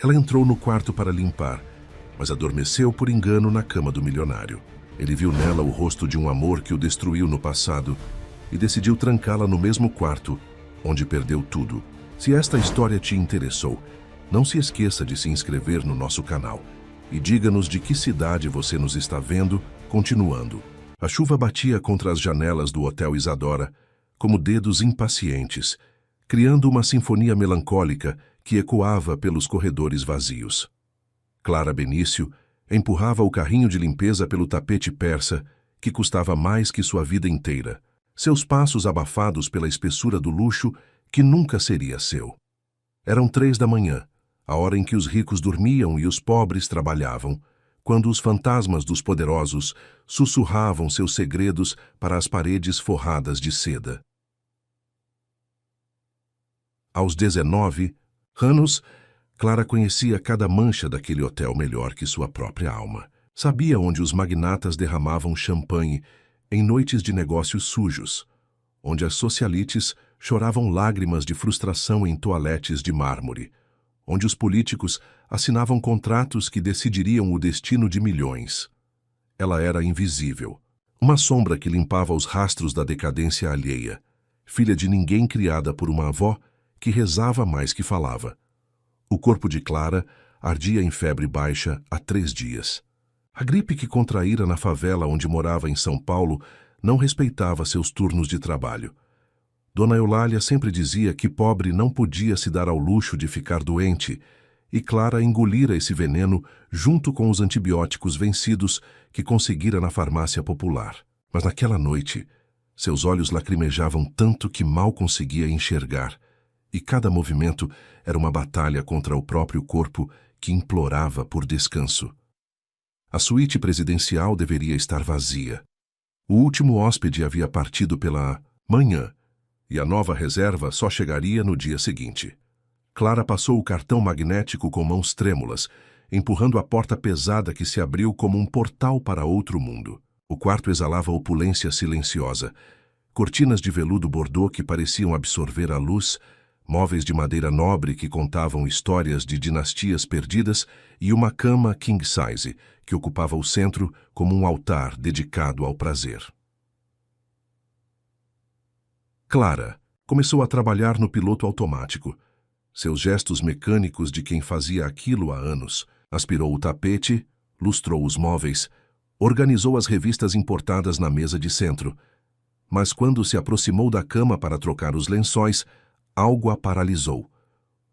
Ela entrou no quarto para limpar, mas adormeceu por engano na cama do milionário. Ele viu nela o rosto de um amor que o destruiu no passado e decidiu trancá-la no mesmo quarto, onde perdeu tudo. Se esta história te interessou, não se esqueça de se inscrever no nosso canal e diga-nos de que cidade você nos está vendo. Continuando. A chuva batia contra as janelas do Hotel Isadora como dedos impacientes, criando uma sinfonia melancólica que ecoava pelos corredores vazios. Clara Benício empurrava o carrinho de limpeza pelo tapete persa, que custava mais que sua vida inteira, seus passos abafados pela espessura do luxo que nunca seria seu. Eram 3 da manhã, a hora em que os ricos dormiam e os pobres trabalhavam, quando os fantasmas dos poderosos sussurravam seus segredos para as paredes forradas de seda. Aos 19 anos, Clara conhecia cada mancha daquele hotel melhor que sua própria alma. Sabia onde os magnatas derramavam champanhe em noites de negócios sujos, onde as socialites choravam lágrimas de frustração em toaletes de mármore, onde os políticos assinavam contratos que decidiriam o destino de milhões. Ela era invisível, uma sombra que limpava os rastros da decadência alheia, filha de ninguém criada por uma avó que rezava mais que falava. O corpo de Clara ardia em febre baixa há 3 dias. A gripe que contraíra na favela onde morava em São Paulo não respeitava seus turnos de trabalho. Dona Eulália sempre dizia que pobre não podia se dar ao luxo de ficar doente, e Clara engolira esse veneno junto com os antibióticos vencidos que conseguira na farmácia popular. Mas naquela noite, seus olhos lacrimejavam tanto que mal conseguia enxergar, e cada movimento era uma batalha contra o próprio corpo que implorava por descanso. A suíte presidencial deveria estar vazia. O último hóspede havia partido pela manhã, e a nova reserva só chegaria no dia seguinte. Clara passou o cartão magnético com mãos trêmulas, empurrando a porta pesada que se abriu como um portal para outro mundo. O quarto exalava opulência silenciosa, cortinas de veludo bordô que pareciam absorver a luz, móveis de madeira nobre que contavam histórias de dinastias perdidas e uma cama king size que ocupava o centro como um altar dedicado ao prazer. Clara começou a trabalhar no piloto automático. Seus gestos mecânicos de quem fazia aquilo há anos. Aspirou o tapete, lustrou os móveis, organizou as revistas importadas na mesa de centro. Mas quando se aproximou da cama para trocar os lençóis, algo a paralisou.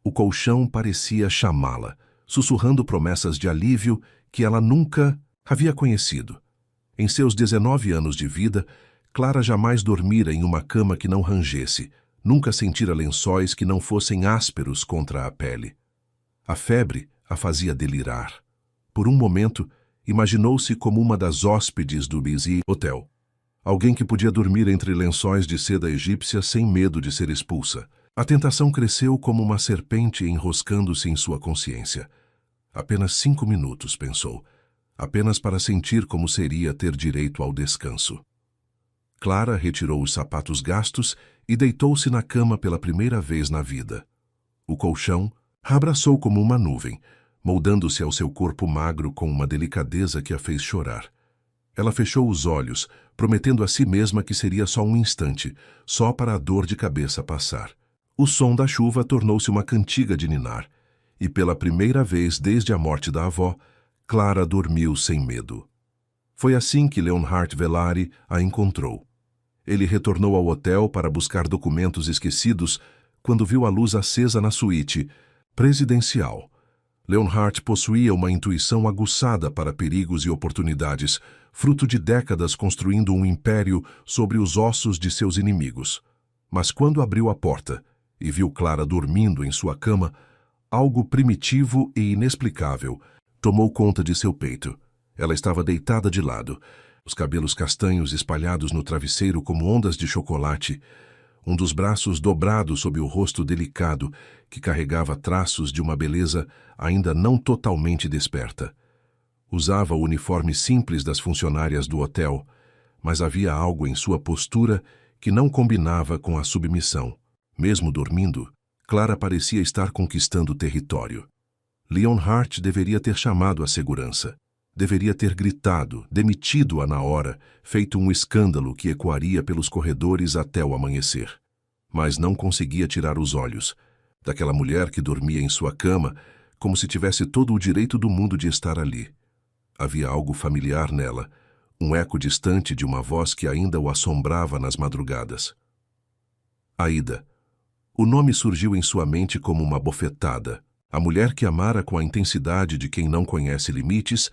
O colchão parecia chamá-la, sussurrando promessas de alívio que ela nunca havia conhecido. Em seus 19 anos de vida, Clara jamais dormira em uma cama que não rangesse, nunca sentira lençóis que não fossem ásperos contra a pele. A febre a fazia delirar. Por um momento, imaginou-se como uma das hóspedes do Busy Hotel. Alguém que podia dormir entre lençóis de seda egípcia sem medo de ser expulsa. A tentação cresceu como uma serpente enroscando-se em sua consciência. Apenas 5 minutos, pensou. Apenas para sentir como seria ter direito ao descanso. Clara retirou os sapatos gastos e deitou-se na cama pela primeira vez na vida. O colchão a abraçou como uma nuvem, moldando-se ao seu corpo magro com uma delicadeza que a fez chorar. Ela fechou os olhos, prometendo a si mesma que seria só um instante, só para a dor de cabeça passar. O som da chuva tornou-se uma cantiga de ninar, e pela primeira vez desde a morte da avó, Clara dormiu sem medo. Foi assim que Leonhard Velari a encontrou. Ele retornou ao hotel para buscar documentos esquecidos quando viu a luz acesa na suíte presidencial. Leonhard possuía uma intuição aguçada para perigos e oportunidades, fruto de décadas construindo um império sobre os ossos de seus inimigos. Mas quando abriu a porta e viu Clara dormindo em sua cama, algo primitivo e inexplicável tomou conta de seu peito. Ela estava deitada de lado, os cabelos castanhos espalhados no travesseiro como ondas de chocolate, um dos braços dobrado sob o rosto delicado que carregava traços de uma beleza ainda não totalmente desperta. Usava o uniforme simples das funcionárias do hotel, mas havia algo em sua postura que não combinava com a submissão. Mesmo dormindo, Clara parecia estar conquistando território. Leonhardt deveria ter chamado a segurança. Deveria ter gritado, demitido-a na hora, feito um escândalo que ecoaria pelos corredores até o amanhecer. Mas não conseguia tirar os olhos daquela mulher que dormia em sua cama, como se tivesse todo o direito do mundo de estar ali. Havia algo familiar nela, um eco distante de uma voz que ainda o assombrava nas madrugadas. Aida. O nome surgiu em sua mente como uma bofetada. A mulher que amara com a intensidade de quem não conhece limites,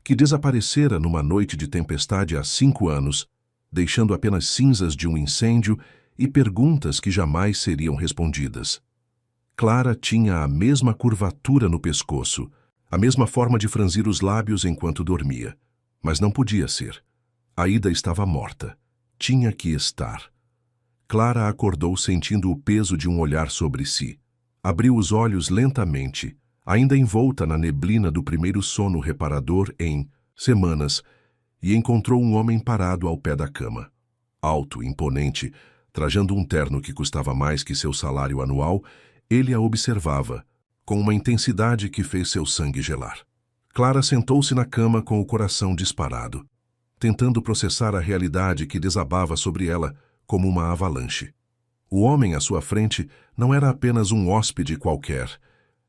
que desaparecera numa noite de tempestade há 5 anos, deixando apenas cinzas de um incêndio e perguntas que jamais seriam respondidas. Clara tinha a mesma curvatura no pescoço, a mesma forma de franzir os lábios enquanto dormia. Mas não podia ser. Aida estava morta. Tinha que estar. Clara acordou sentindo o peso de um olhar sobre si. Abriu os olhos lentamente, ainda envolta na neblina do primeiro sono reparador em semanas, e encontrou um homem parado ao pé da cama. Alto, imponente, trajando um terno que custava mais que seu salário anual, ele a observava, com uma intensidade que fez seu sangue gelar. Clara sentou-se na cama com o coração disparado, tentando processar a realidade que desabava sobre ela como uma avalanche. O homem à sua frente não era apenas um hóspede qualquer.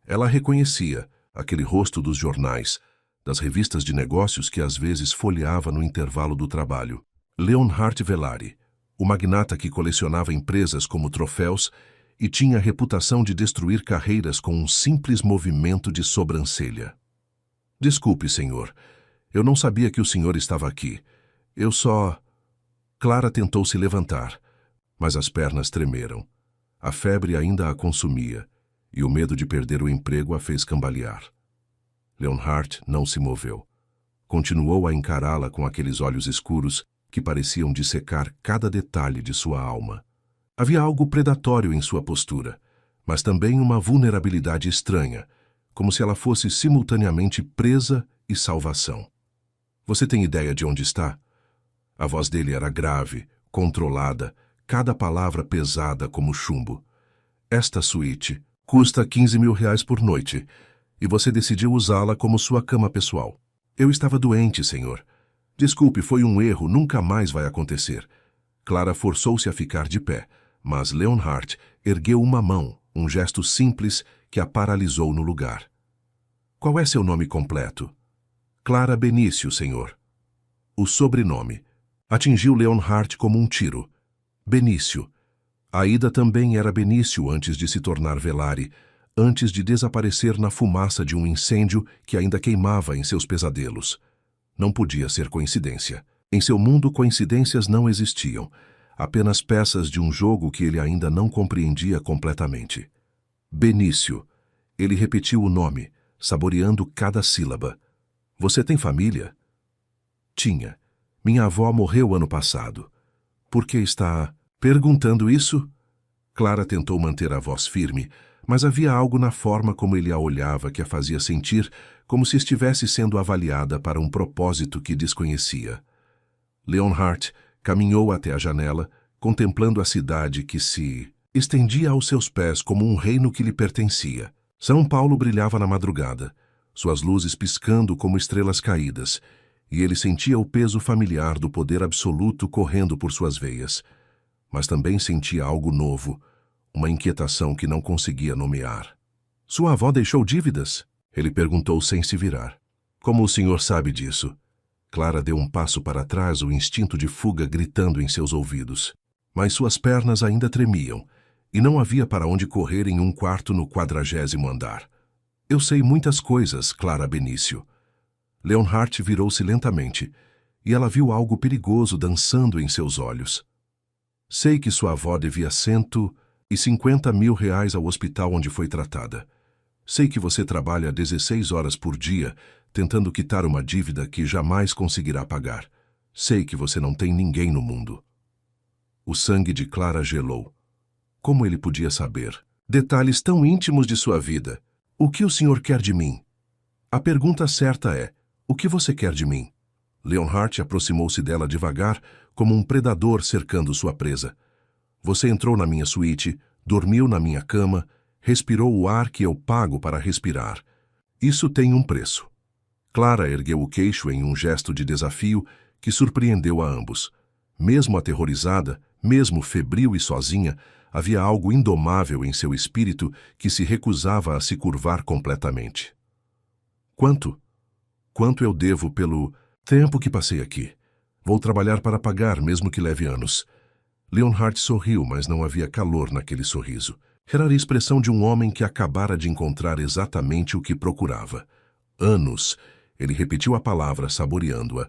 Ela reconhecia aquele rosto dos jornais, das revistas de negócios que às vezes folheava no intervalo do trabalho. Leonhardt Velari, o magnata que colecionava empresas como troféus e tinha a reputação de destruir carreiras com um simples movimento de sobrancelha. Desculpe, senhor. Eu não sabia que o senhor estava aqui. Eu só... Clara tentou se levantar, mas as pernas tremeram. A febre ainda a consumia, e o medo de perder o emprego a fez cambalear. Leonhardt não se moveu. Continuou a encará-la com aqueles olhos escuros que pareciam dissecar cada detalhe de sua alma. Havia algo predatório em sua postura, mas também uma vulnerabilidade estranha, como se ela fosse simultaneamente presa e salvação. Você tem ideia de onde está? A voz dele era grave, controlada, cada palavra pesada como chumbo. Esta suíte custa 15 mil reais por noite, e você decidiu usá-la como sua cama pessoal. Eu estava doente, senhor. Desculpe, foi um erro, nunca mais vai acontecer. Clara forçou-se a ficar de pé, mas Leonhardt ergueu uma mão, um gesto simples que a paralisou no lugar. Qual é seu nome completo? Clara Benício, senhor. O sobrenome atingiu Leonhardt como um tiro. Benício. Aida também era Benício antes de se tornar Velari, antes de desaparecer na fumaça de um incêndio que ainda queimava em seus pesadelos. Não podia ser coincidência. Em seu mundo, coincidências não existiam, apenas peças de um jogo que ele ainda não compreendia completamente. Benício. Ele repetiu o nome, saboreando cada sílaba. Você tem família? Tinha. Minha avó morreu ano passado. Por que está perguntando isso? Clara tentou manter a voz firme, mas havia algo na forma como ele a olhava que a fazia sentir como se estivesse sendo avaliada para um propósito que desconhecia. Leonhardt caminhou até a janela, contemplando a cidade que se estendia aos seus pés como um reino que lhe pertencia. São Paulo brilhava na madrugada, suas luzes piscando como estrelas caídas, e ele sentia o peso familiar do poder absoluto correndo por suas veias. Mas também sentia algo novo, uma inquietação que não conseguia nomear. Sua avó deixou dívidas? Ele perguntou sem se virar. Como o senhor sabe disso? Clara deu um passo para trás, o instinto de fuga gritando em seus ouvidos. Mas suas pernas ainda tremiam, e não havia para onde correr em um quarto no 40º andar. Eu sei muitas coisas, Clara Benício. Leonhardt virou-se lentamente, e ela viu algo perigoso dançando em seus olhos. Sei que sua avó devia 150 mil reais ao hospital onde foi tratada. Sei que você trabalha 16 horas por dia, tentando quitar uma dívida que jamais conseguirá pagar. Sei que você não tem ninguém no mundo. O sangue de Clara gelou. Como ele podia saber? Detalhes tão íntimos de sua vida. O que o senhor quer de mim? A pergunta certa é, o que você quer de mim? Leonhardt aproximou-se dela devagar, como um predador cercando sua presa. Você entrou na minha suíte, dormiu na minha cama, respirou o ar que eu pago para respirar. Isso tem um preço. Clara ergueu o queixo em um gesto de desafio que surpreendeu a ambos. Mesmo aterrorizada, mesmo febril e sozinha, havia algo indomável em seu espírito que se recusava a se curvar completamente. Quanto? Quanto eu devo pelo tempo que passei aqui? Vou trabalhar para pagar, mesmo que leve anos. Leonhardt sorriu, mas não havia calor naquele sorriso. Era a expressão de um homem que acabara de encontrar exatamente o que procurava. Anos. Ele repetiu a palavra, saboreando-a.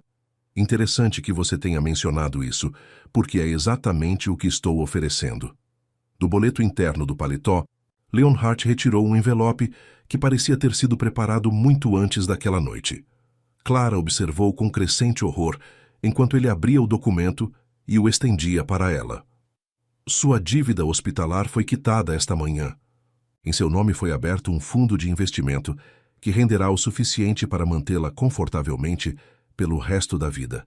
Interessante que você tenha mencionado isso, porque é exatamente o que estou oferecendo. Do boleto interno do paletó, Leonhardt retirou um envelope que parecia ter sido preparado muito antes daquela noite. Clara observou com crescente horror enquanto ele abria o documento e o estendia para ela. Sua dívida hospitalar foi quitada esta manhã. Em seu nome foi aberto um fundo de investimento que renderá o suficiente para mantê-la confortavelmente pelo resto da vida.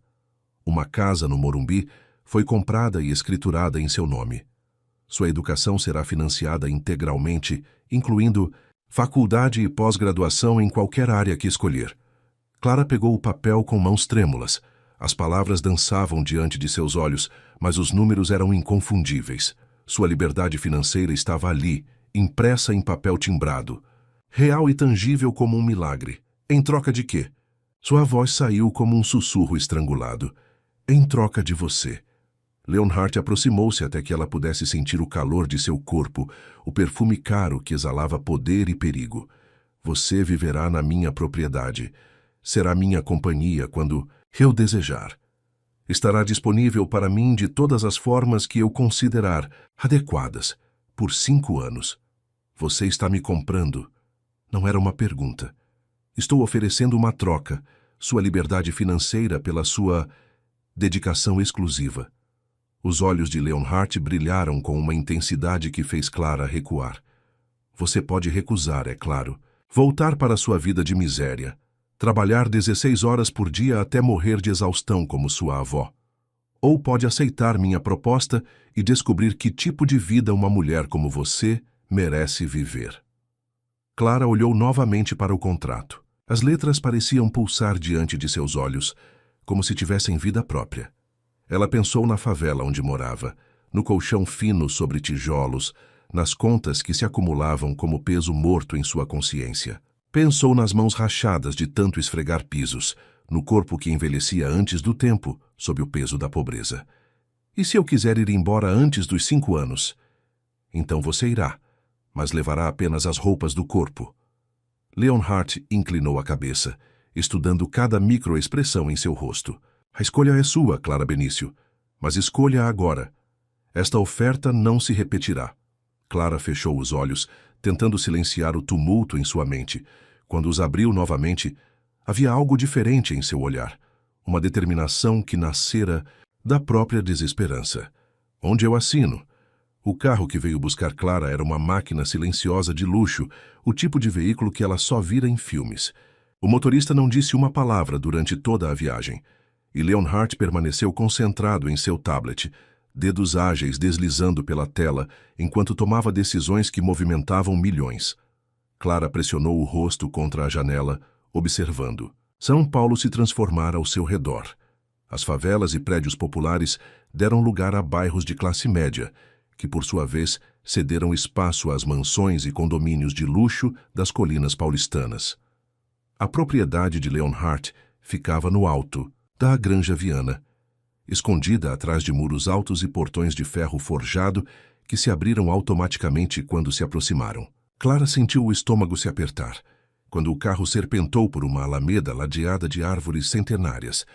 Uma casa no Morumbi foi comprada e escriturada em seu nome. Sua educação será financiada integralmente, incluindo faculdade e pós-graduação em qualquer área que escolher. Clara pegou o papel com mãos trêmulas. As palavras dançavam diante de seus olhos, mas os números eram inconfundíveis. Sua liberdade financeira estava ali, impressa em papel timbrado. Real e tangível como um milagre. Em troca de quê? Sua voz saiu como um sussurro estrangulado. Em troca de você. Leonhardt aproximou-se até que ela pudesse sentir o calor de seu corpo, o perfume caro que exalava poder e perigo. Você viverá na minha propriedade. Será minha companhia quando eu desejar. Estará disponível para mim de todas as formas que eu considerar adequadas, por 5 anos. Você está me comprando. Não era uma pergunta. Estou oferecendo uma troca, sua liberdade financeira pela sua dedicação exclusiva. Os olhos de Leonhardt brilharam com uma intensidade que fez Clara recuar. Você pode recusar, é claro. Voltar para sua vida de miséria. Trabalhar 16 horas por dia até morrer de exaustão como sua avó. Ou pode aceitar minha proposta e descobrir que tipo de vida uma mulher como você merece viver. Clara olhou novamente para o contrato. As letras pareciam pulsar diante de seus olhos, como se tivessem vida própria. Ela pensou na favela onde morava, no colchão fino sobre tijolos, nas contas que se acumulavam como peso morto em sua consciência. Pensou nas mãos rachadas de tanto esfregar pisos, no corpo que envelhecia antes do tempo, sob o peso da pobreza. E se eu quiser ir embora antes dos 5 anos? Então você irá, mas levará apenas as roupas do corpo. Leonhardt inclinou a cabeça, estudando cada microexpressão em seu rosto. A escolha é sua, Clara Benício, mas escolha agora. Esta oferta não se repetirá. Clara fechou os olhos, tentando silenciar o tumulto em sua mente. Quando os abriu novamente, havia algo diferente em seu olhar, uma determinação que nascera da própria desesperança. Onde eu assino? O carro que veio buscar Clara era uma máquina silenciosa de luxo, o tipo de veículo que ela só vira em filmes. O motorista não disse uma palavra durante toda a viagem, e Leonhardt permaneceu concentrado em seu tablet, dedos ágeis deslizando pela tela enquanto tomava decisões que movimentavam milhões. Clara pressionou o rosto contra a janela, observando. São Paulo se transformara ao seu redor. As favelas e prédios populares deram lugar a bairros de classe média, que por sua vez cederam espaço às mansões e condomínios de luxo das colinas paulistanas. A propriedade de Leonhardt ficava no alto da Granja Viana, escondida atrás de muros altos e portões de ferro forjado que se abriram automaticamente quando se aproximaram. Clara sentiu o estômago se apertar, quando o carro serpentou por uma alameda ladeada de árvores centenárias,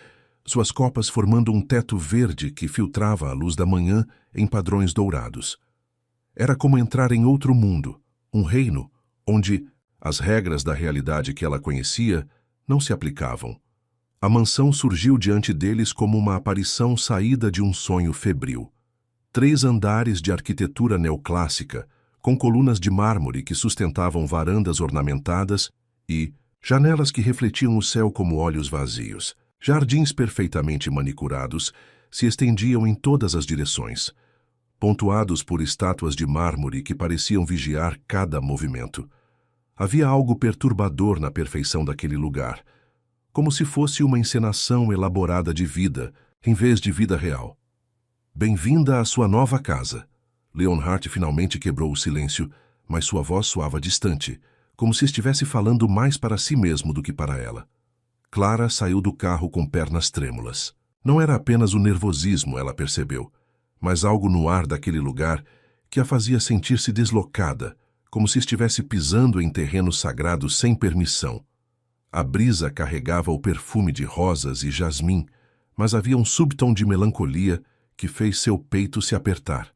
suas copas formando um teto verde que filtrava a luz da manhã em padrões dourados. Era como entrar em outro mundo, um reino onde as regras da realidade que ela conhecia não se aplicavam. A mansão surgiu diante deles como uma aparição saída de um sonho febril. 3 andares de arquitetura neoclássica, com colunas de mármore que sustentavam varandas ornamentadas e janelas que refletiam o céu como olhos vazios. Jardins perfeitamente manicurados se estendiam em todas as direções, pontuados por estátuas de mármore que pareciam vigiar cada movimento. Havia algo perturbador na perfeição daquele lugar, como se fosse uma encenação elaborada de vida, em vez de vida real. Bem-vinda à sua nova casa. Leonhardt finalmente quebrou o silêncio, mas sua voz soava distante, como se estivesse falando mais para si mesmo do que para ela. Clara saiu do carro com pernas trêmulas. Não era apenas o nervosismo, ela percebeu, mas algo no ar daquele lugar que a fazia sentir-se deslocada, como se estivesse pisando em terreno sagrado sem permissão. A brisa carregava o perfume de rosas e jasmim, mas havia um subtom de melancolia que fez seu peito se apertar.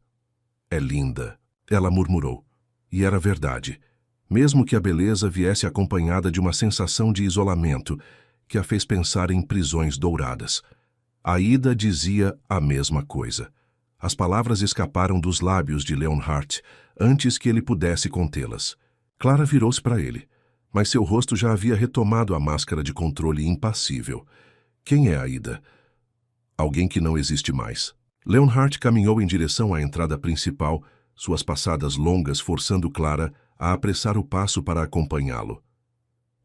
É linda, ela murmurou. E era verdade, mesmo que a beleza viesse acompanhada de uma sensação de isolamento que a fez pensar em prisões douradas. Aida dizia a mesma coisa. As palavras escaparam dos lábios de Leonhardt antes que ele pudesse contê-las. Clara virou-se para ele, mas seu rosto já havia retomado a máscara de controle impassível. Quem é Aida? Alguém que não existe mais. Leonhardt caminhou em direção à entrada principal, suas passadas longas forçando Clara a apressar o passo para acompanhá-lo.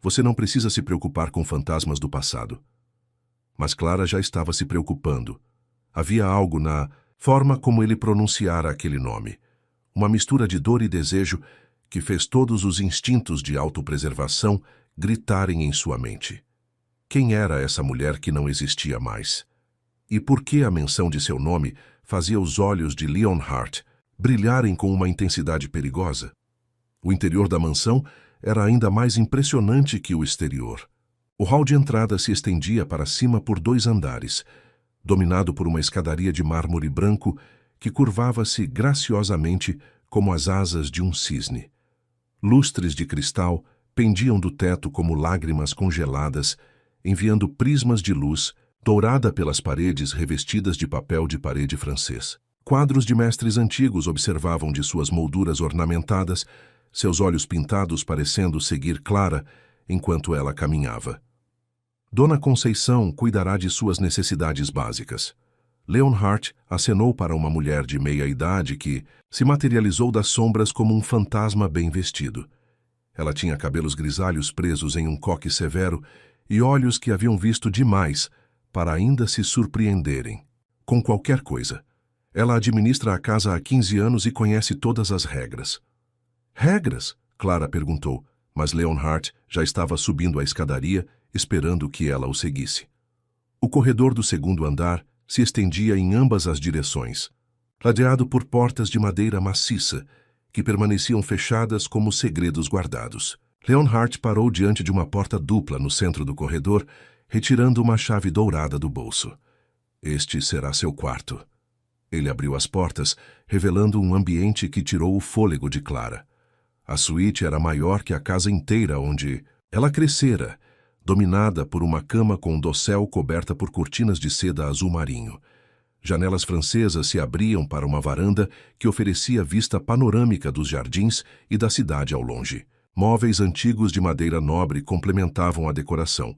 Você não precisa se preocupar com fantasmas do passado. Mas Clara já estava se preocupando. Havia algo na forma como ele pronunciara aquele nome. Uma mistura de dor e desejo que fez todos os instintos de autopreservação gritarem em sua mente. Quem era essa mulher que não existia mais? E por que a menção de seu nome fazia os olhos de Leonhardt brilharem com uma intensidade perigosa? O interior da mansão era ainda mais impressionante que o exterior. O hall de entrada se estendia para cima por 2 andares, dominado por uma escadaria de mármore branco que curvava-se graciosamente como as asas de um cisne. Lustres de cristal pendiam do teto como lágrimas congeladas, enviando prismas de luz dourada pelas paredes revestidas de papel de parede francês. Quadros de mestres antigos observavam de suas molduras ornamentadas, seus olhos pintados parecendo seguir Clara enquanto ela caminhava. Dona Conceição cuidará de suas necessidades básicas. Leonhardt acenou para uma mulher de meia-idade que se materializou das sombras como um fantasma bem vestido. Ela tinha cabelos grisalhos presos em um coque severo e olhos que haviam visto demais para ainda se surpreenderem com qualquer coisa. Ela administra a casa há 15 anos e conhece todas as regras. Regras? Clara perguntou, mas Leonhardt já estava subindo a escadaria, esperando que ela o seguisse. O corredor do 2º andar se estendia em ambas as direções, ladeado por portas de madeira maciça, que permaneciam fechadas como segredos guardados. Leonhardt parou diante de uma porta dupla no centro do corredor, retirando uma chave dourada do bolso. Este será seu quarto. Ele abriu as portas, revelando um ambiente que tirou o fôlego de Clara. A suíte era maior que a casa inteira onde ela crescera, dominada por uma cama com dossel coberta por cortinas de seda azul marinho. Janelas francesas se abriam para uma varanda que oferecia vista panorâmica dos jardins e da cidade ao longe. Móveis antigos de madeira nobre complementavam a decoração,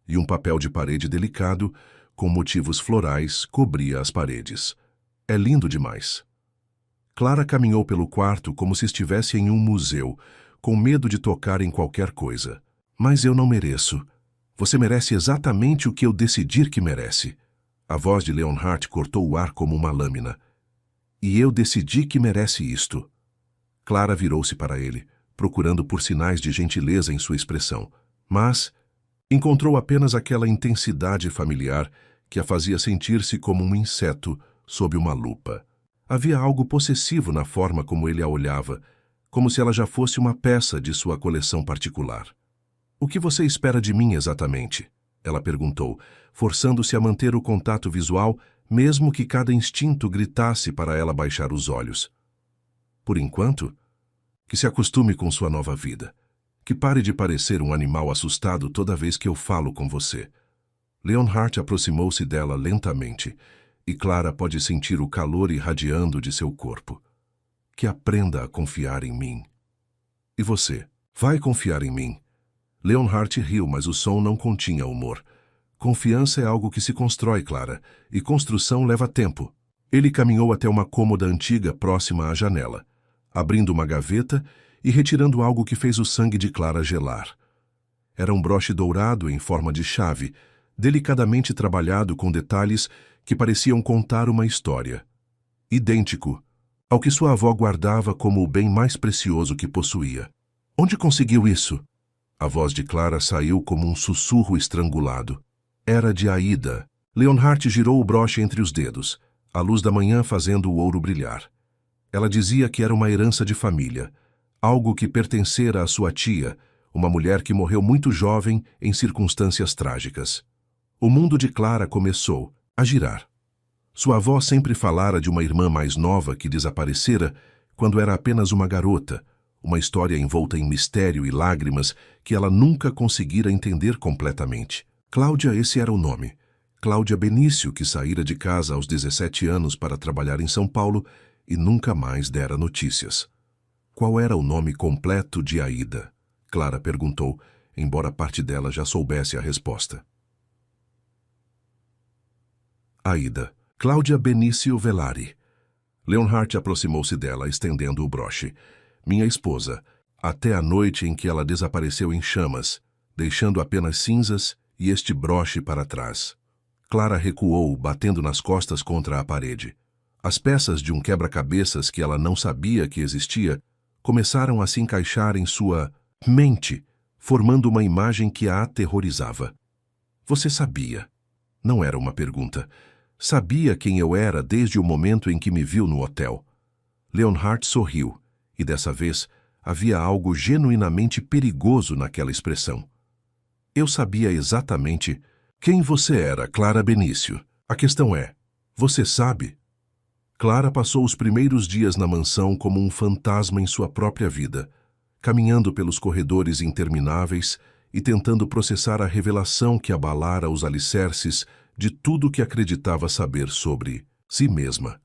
e um papel de parede delicado, com motivos florais, cobria as paredes. É lindo demais. Clara caminhou pelo quarto como se estivesse em um museu, com medo de tocar em qualquer coisa. Mas eu não mereço. Você merece exatamente o que eu decidir que merece. A voz de Leonhardt cortou o ar como uma lâmina. E eu decidi que merece isto. Clara virou-se para ele, procurando por sinais de gentileza em sua expressão, mas encontrou apenas aquela intensidade familiar que a fazia sentir-se como um inseto sob uma lupa. Havia algo possessivo na forma como ele a olhava, como se ela já fosse uma peça de sua coleção particular. O que você espera de mim exatamente? Ela perguntou, forçando-se a manter o contato visual, mesmo que cada instinto gritasse para ela baixar os olhos. Por enquanto, que se acostume com sua nova vida. Que pare de parecer um animal assustado toda vez que eu falo com você. Leonhardt aproximou-se dela lentamente, e Clara pode sentir o calor irradiando de seu corpo. Que aprenda a confiar em mim. E você, vai confiar em mim? Leonhardt riu, mas o som não continha humor. Confiança é algo que se constrói, Clara, e construção leva tempo. Ele caminhou até uma cômoda antiga próxima à janela, abrindo uma gaveta e retirando algo que fez o sangue de Clara gelar. Era um broche dourado em forma de chave, delicadamente trabalhado com detalhes que pareciam contar uma história. Idêntico ao que sua avó guardava como o bem mais precioso que possuía. Onde conseguiu isso? A voz de Clara saiu como um sussurro estrangulado. Era de Aida. Leonhardt girou o broche entre os dedos, a luz da manhã fazendo o ouro brilhar. Ela dizia que era uma herança de família, algo que pertencera à sua tia, uma mulher que morreu muito jovem em circunstâncias trágicas. O mundo de Clara começou a girar. Sua avó sempre falara de uma irmã mais nova que desaparecera quando era apenas uma garota, uma história envolta em mistério e lágrimas que ela nunca conseguira entender completamente. Cláudia, esse era o nome. Cláudia Benício, que saíra de casa aos 17 anos para trabalhar em São Paulo e nunca mais dera notícias. Qual era o nome completo de Aida? Clara perguntou, embora parte dela já soubesse a resposta. Aida. Cláudia Benício Velari. Leonhardt aproximou-se dela, estendendo o broche. Minha esposa, até a noite em que ela desapareceu em chamas, deixando apenas cinzas e este broche para trás. Clara recuou, batendo nas costas contra a parede. As peças de um quebra-cabeças que ela não sabia que existia começaram a se encaixar em sua mente, formando uma imagem que a aterrorizava. Você sabia? Não era uma pergunta. Sabia quem eu era desde o momento em que me viu no hotel. Leonhardt sorriu, e dessa vez havia algo genuinamente perigoso naquela expressão. Eu sabia exatamente quem você era, Clara Benício. A questão é, você sabe? Clara passou os primeiros dias na mansão como um fantasma em sua própria vida, caminhando pelos corredores intermináveis e tentando processar a revelação que abalara os alicerces de tudo que acreditava saber sobre si mesma.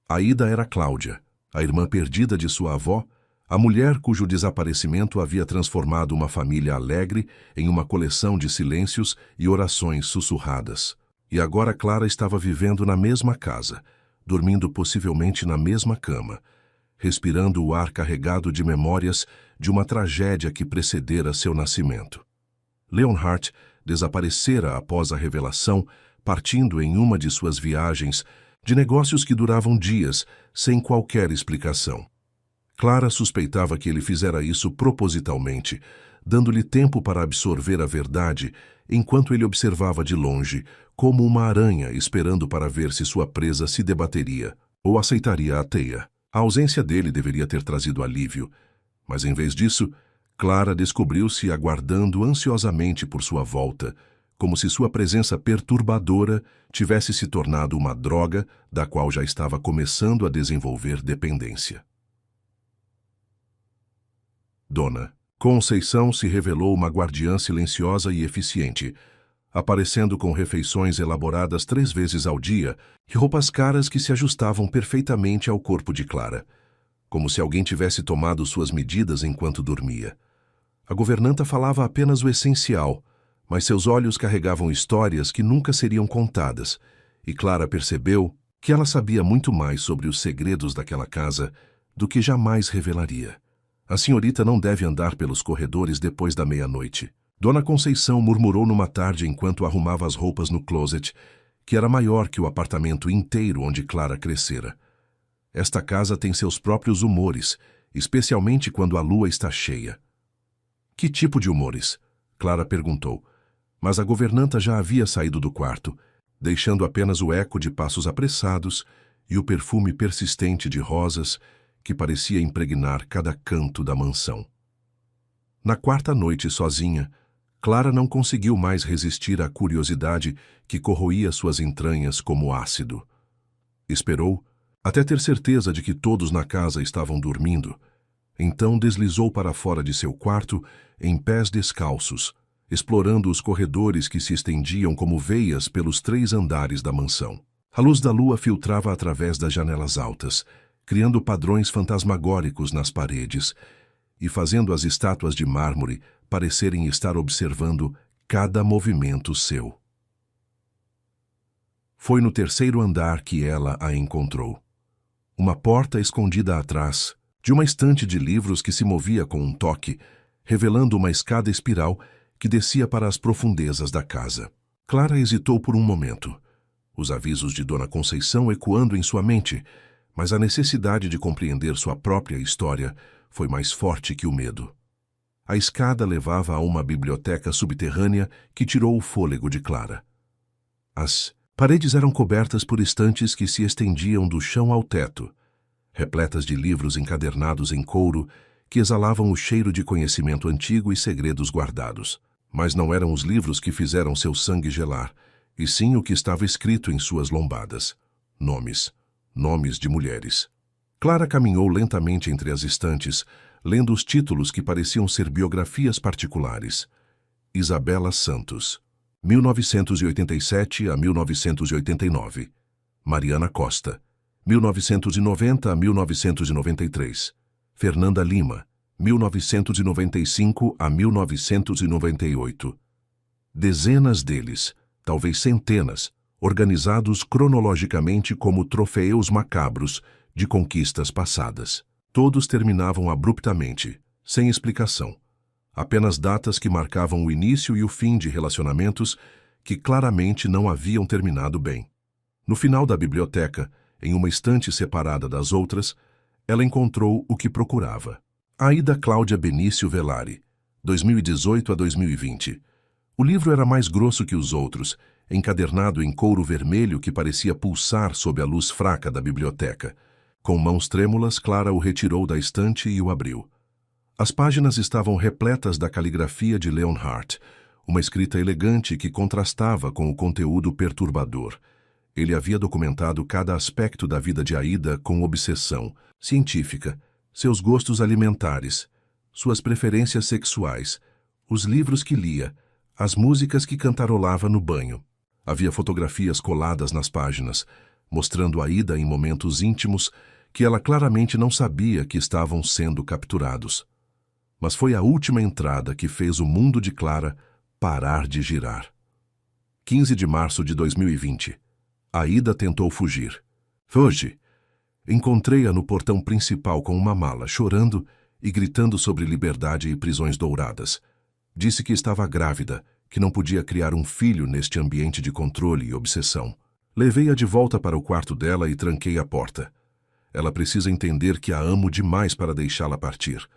Aida era Cláudia, a irmã perdida de sua avó, a mulher cujo desaparecimento havia transformado uma família alegre em uma coleção de silêncios e orações sussurradas. E agora Clara estava vivendo na mesma casa, dormindo possivelmente na mesma cama, respirando o ar carregado de memórias de uma tragédia que precedera seu nascimento. Leonhardt desaparecera após a revelação, partindo em uma de suas viagens de negócios que duravam dias, sem qualquer explicação. Clara suspeitava que ele fizera isso propositalmente, dando-lhe tempo para absorver a verdade, enquanto ele observava de longe, como uma aranha esperando para ver se sua presa se debateria ou aceitaria a teia. A ausência dele deveria ter trazido alívio, mas em vez disso, Clara descobriu-se aguardando ansiosamente por sua volta, como se sua presença perturbadora tivesse se tornado uma droga da qual já estava começando a desenvolver dependência. Dona Conceição se revelou uma guardiã silenciosa e eficiente, aparecendo com refeições elaboradas 3 vezes ao dia e roupas caras que se ajustavam perfeitamente ao corpo de Clara, como se alguém tivesse tomado suas medidas enquanto dormia. A governanta falava apenas o essencial, mas seus olhos carregavam histórias que nunca seriam contadas, e Clara percebeu que ela sabia muito mais sobre os segredos daquela casa do que jamais revelaria. A senhorita não deve andar pelos corredores depois da meia-noite. Dona Conceição murmurou numa tarde enquanto arrumava as roupas no closet, que era maior que o apartamento inteiro onde Clara crescera. Esta casa tem seus próprios humores, especialmente quando a lua está cheia. Que tipo de humores? Clara perguntou, mas a governanta já havia saído do quarto, deixando apenas o eco de passos apressados e o perfume persistente de rosas que parecia impregnar cada canto da mansão. Na quarta noite sozinha, Clara não conseguiu mais resistir à curiosidade que corroía suas entranhas como ácido. Esperou, até ter certeza de que todos na casa estavam dormindo, então deslizou para fora de seu quarto em pés descalços, explorando os corredores que se estendiam como veias pelos 3 andares da mansão. A luz da lua filtrava através das janelas altas, criando padrões fantasmagóricos nas paredes e fazendo as estátuas de mármore parecerem estar observando cada movimento seu. Foi no 3º andar que ela a encontrou. Uma porta escondida atrás de uma estante de livros que se movia com um toque, revelando uma escada espiral que descia para as profundezas da casa. Clara hesitou por um momento, os avisos de Dona Conceição ecoando em sua mente, mas a necessidade de compreender sua própria história foi mais forte que o medo. A escada levava a uma biblioteca subterrânea que tirou o fôlego de Clara. As paredes eram cobertas por estantes que se estendiam do chão ao teto, repletas de livros encadernados em couro que exalavam o cheiro de conhecimento antigo e segredos guardados. Mas não eram os livros que fizeram seu sangue gelar, e sim o que estava escrito em suas lombadas. Nomes de mulheres. Clara caminhou lentamente entre as estantes, lendo os títulos que pareciam ser biografias particulares. Isabela Santos, 1987 a 1989. Mariana Costa, 1990 a 1993. Fernanda Lima, 1995 a 1998. Dezenas deles, talvez centenas, organizados cronologicamente como troféus macabros de conquistas passadas. Todos terminavam abruptamente, sem explicação. Apenas datas que marcavam o início e o fim de relacionamentos que claramente não haviam terminado bem. No final da biblioteca, em uma estante separada das outras, ela encontrou o que procurava. Aida Cláudia Benício Velari, 2018 a 2020. O livro era mais grosso que os outros, encadernado em couro vermelho que parecia pulsar sob a luz fraca da biblioteca. Com mãos trêmulas, Clara o retirou da estante e o abriu. As páginas estavam repletas da caligrafia de Leonhardt, uma escrita elegante que contrastava com o conteúdo perturbador. Ele havia documentado cada aspecto da vida de Aida com obsessão científica, seus gostos alimentares, suas preferências sexuais, os livros que lia, as músicas que cantarolava no banho. Havia fotografias coladas nas páginas, mostrando Aida em momentos íntimos que ela claramente não sabia que estavam sendo capturados. Mas foi a última entrada que fez o mundo de Clara parar de girar. 15 de março de 2020. Aida tentou fugir. Foge! Encontrei-a no portão principal com uma mala, chorando e gritando sobre liberdade e prisões douradas. Disse que estava grávida, que não podia criar um filho neste ambiente de controle e obsessão. Levei-a de volta para o quarto dela e tranquei a porta. Ela precisa entender que a amo demais para deixá-la partir.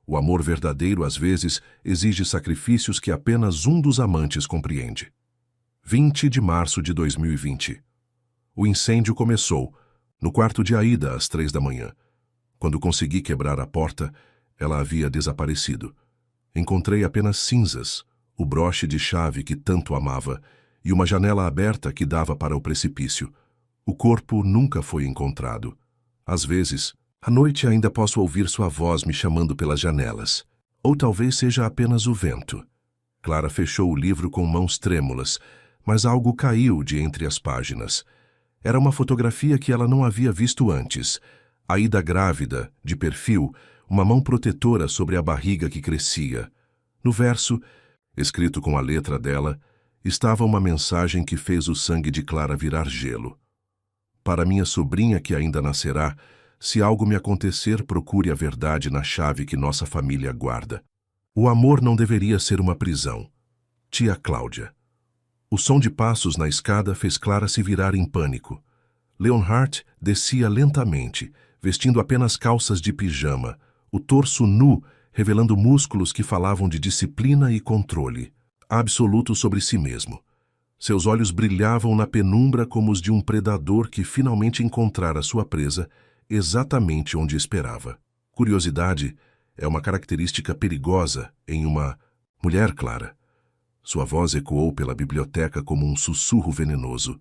O amor verdadeiro, às vezes, exige sacrifícios que apenas um dos amantes compreende. 20 de março de 2020. O incêndio começou, no quarto de Aida, às 3 da manhã. Quando consegui quebrar a porta, ela havia desaparecido. Encontrei apenas cinzas, o broche de chave que tanto amava e uma janela aberta que dava para o precipício. O corpo nunca foi encontrado. Às vezes, à noite ainda posso ouvir sua voz me chamando pelas janelas. Ou talvez seja apenas o vento. Clara fechou o livro com mãos trêmulas, mas algo caiu de entre as páginas. Era uma fotografia que ela não havia visto antes. Aida grávida, de perfil, uma mão protetora sobre a barriga que crescia. No verso, escrito com a letra dela, estava uma mensagem que fez o sangue de Clara virar gelo. Para minha sobrinha que ainda nascerá, se algo me acontecer, procure a verdade na chave que nossa família guarda. O amor não deveria ser uma prisão. Tia Cláudia. O som de passos na escada fez Clara se virar em pânico. Leonhardt descia lentamente, vestindo apenas calças de pijama, o torso nu, revelando músculos que falavam de disciplina e controle, absoluto sobre si mesmo. Seus olhos brilhavam na penumbra como os de um predador que finalmente encontrara sua presa exatamente onde esperava. Curiosidade é uma característica perigosa em uma mulher, Clara. Sua voz ecoou pela biblioteca como um sussurro venenoso,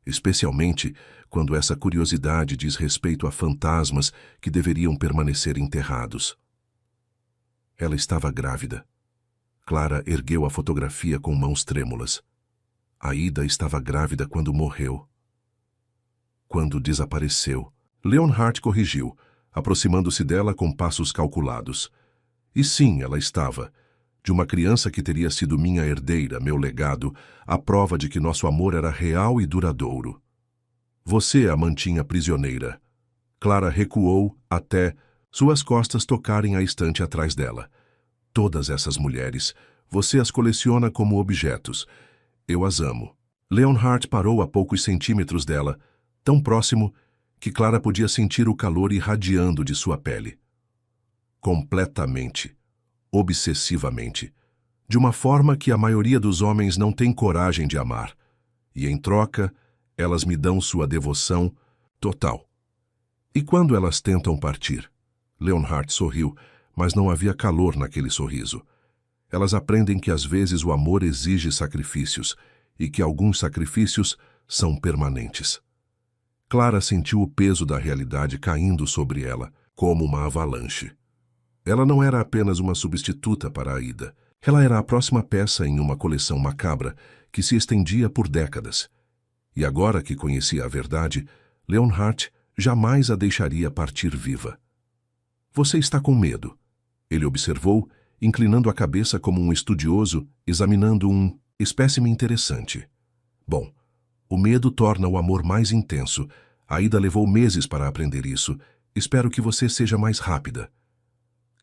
especialmente quando essa curiosidade diz respeito a fantasmas que deveriam permanecer enterrados. Ela estava grávida. Clara ergueu a fotografia com mãos trêmulas. Aida estava grávida quando morreu. Quando desapareceu. Leonhardt corrigiu, aproximando-se dela com passos calculados. E sim, ela estava. De uma criança que teria sido minha herdeira, meu legado, a prova de que nosso amor era real e duradouro. Você a mantinha prisioneira. Clara recuou até Suas costas tocarem a estante atrás dela. Todas essas mulheres, você as coleciona como objetos. Eu as amo. Leonhardt parou a poucos centímetros dela, tão próximo que Clara podia sentir o calor irradiando de sua pele. Completamente, obsessivamente, de uma forma que a maioria dos homens não tem coragem de amar. E em troca, elas me dão sua devoção total. E quando elas tentam partir? Leonhardt sorriu, mas não havia calor naquele sorriso. Elas aprendem que às vezes o amor exige sacrifícios e que alguns sacrifícios são permanentes. Clara sentiu o peso da realidade caindo sobre ela, como uma avalanche. Ela não era apenas uma substituta para Aida. Ela era a próxima peça em uma coleção macabra que se estendia por décadas. E agora que conhecia a verdade, Leonhardt jamais a deixaria partir viva. Você está com medo, ele observou, inclinando a cabeça como um estudioso, examinando um espécime interessante. Bom, o medo torna o amor mais intenso. Aida levou meses para aprender isso. Espero que você seja mais rápida.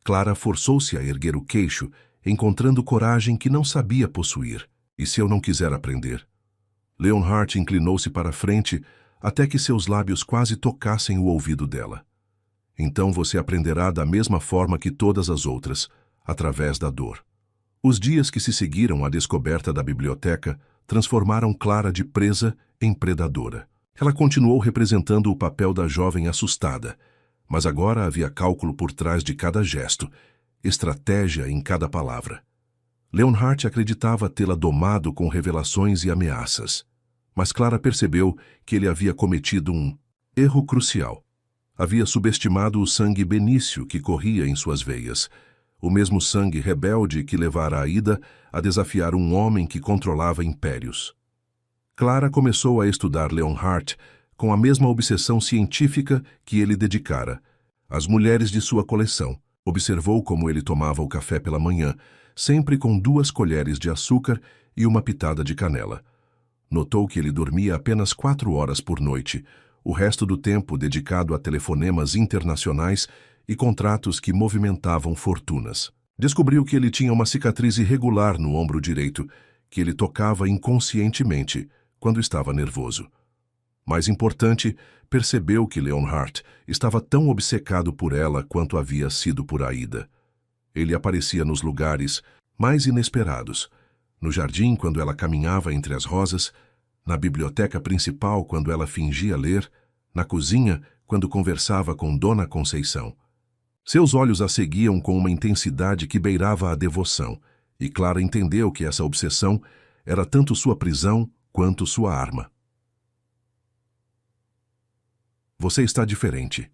Clara forçou-se a erguer o queixo, encontrando coragem que não sabia possuir. E se eu não quiser aprender? Leonhardt inclinou-se para a frente até que seus lábios quase tocassem o ouvido dela. Então você aprenderá da mesma forma que todas as outras, através da dor. Os dias que se seguiram à descoberta da biblioteca transformaram Clara de presa em predadora. Ela continuou representando o papel da jovem assustada, mas agora havia cálculo por trás de cada gesto, estratégia em cada palavra. Leonhardt acreditava tê-la domado com revelações e ameaças, mas Clara percebeu que ele havia cometido um erro crucial. Havia subestimado o sangue benício que corria em suas veias, o mesmo sangue rebelde que levara Aida a desafiar um homem que controlava impérios. Clara começou a estudar Leonhardt com a mesma obsessão científica que ele dedicara às mulheres de sua coleção. Observou como ele tomava o café pela manhã, sempre com 2 colheres de açúcar e uma pitada de canela. Notou que ele dormia apenas 4 horas por noite, o resto do tempo dedicado a telefonemas internacionais e contratos que movimentavam fortunas. Descobriu que ele tinha uma cicatriz irregular no ombro direito, que ele tocava inconscientemente quando estava nervoso. Mais importante, percebeu que Leonhardt estava tão obcecado por ela quanto havia sido por Aida. Ele aparecia nos lugares mais inesperados, no jardim quando ela caminhava entre as rosas, na biblioteca principal quando ela fingia ler, na cozinha quando conversava com Dona Conceição. Seus olhos a seguiam com uma intensidade que beirava a devoção, e Clara entendeu que essa obsessão era tanto sua prisão quanto sua arma. Você está diferente,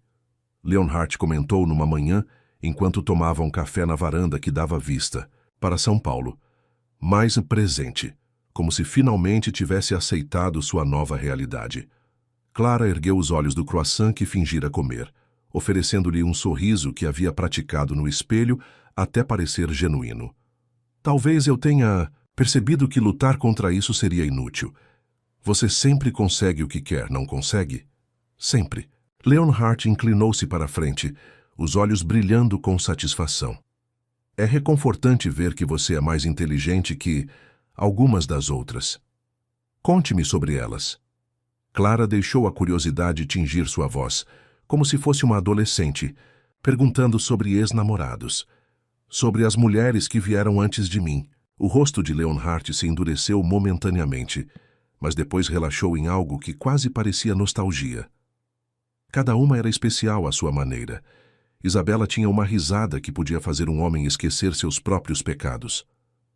Leonhardt comentou numa manhã enquanto tomavam café na varanda que dava vista para São Paulo. Mais presente, como se finalmente tivesse aceitado sua nova realidade. Clara ergueu os olhos do croissant que fingira comer, oferecendo-lhe um sorriso que havia praticado no espelho até parecer genuíno. Talvez eu tenha percebido que lutar contra isso seria inútil. Você sempre consegue o que quer, não consegue? Sempre. Leonhardt inclinou-se para a frente, os olhos brilhando com satisfação. É reconfortante ver que você é mais inteligente que algumas das outras. Conte-me sobre elas. Clara deixou a curiosidade tingir sua voz, como se fosse uma adolescente, perguntando sobre ex-namorados, sobre as mulheres que vieram antes de mim. O rosto de Leonhardt se endureceu momentaneamente, mas depois relaxou em algo que quase parecia nostalgia. Cada uma era especial à sua maneira. Isabela tinha uma risada que podia fazer um homem esquecer seus próprios pecados.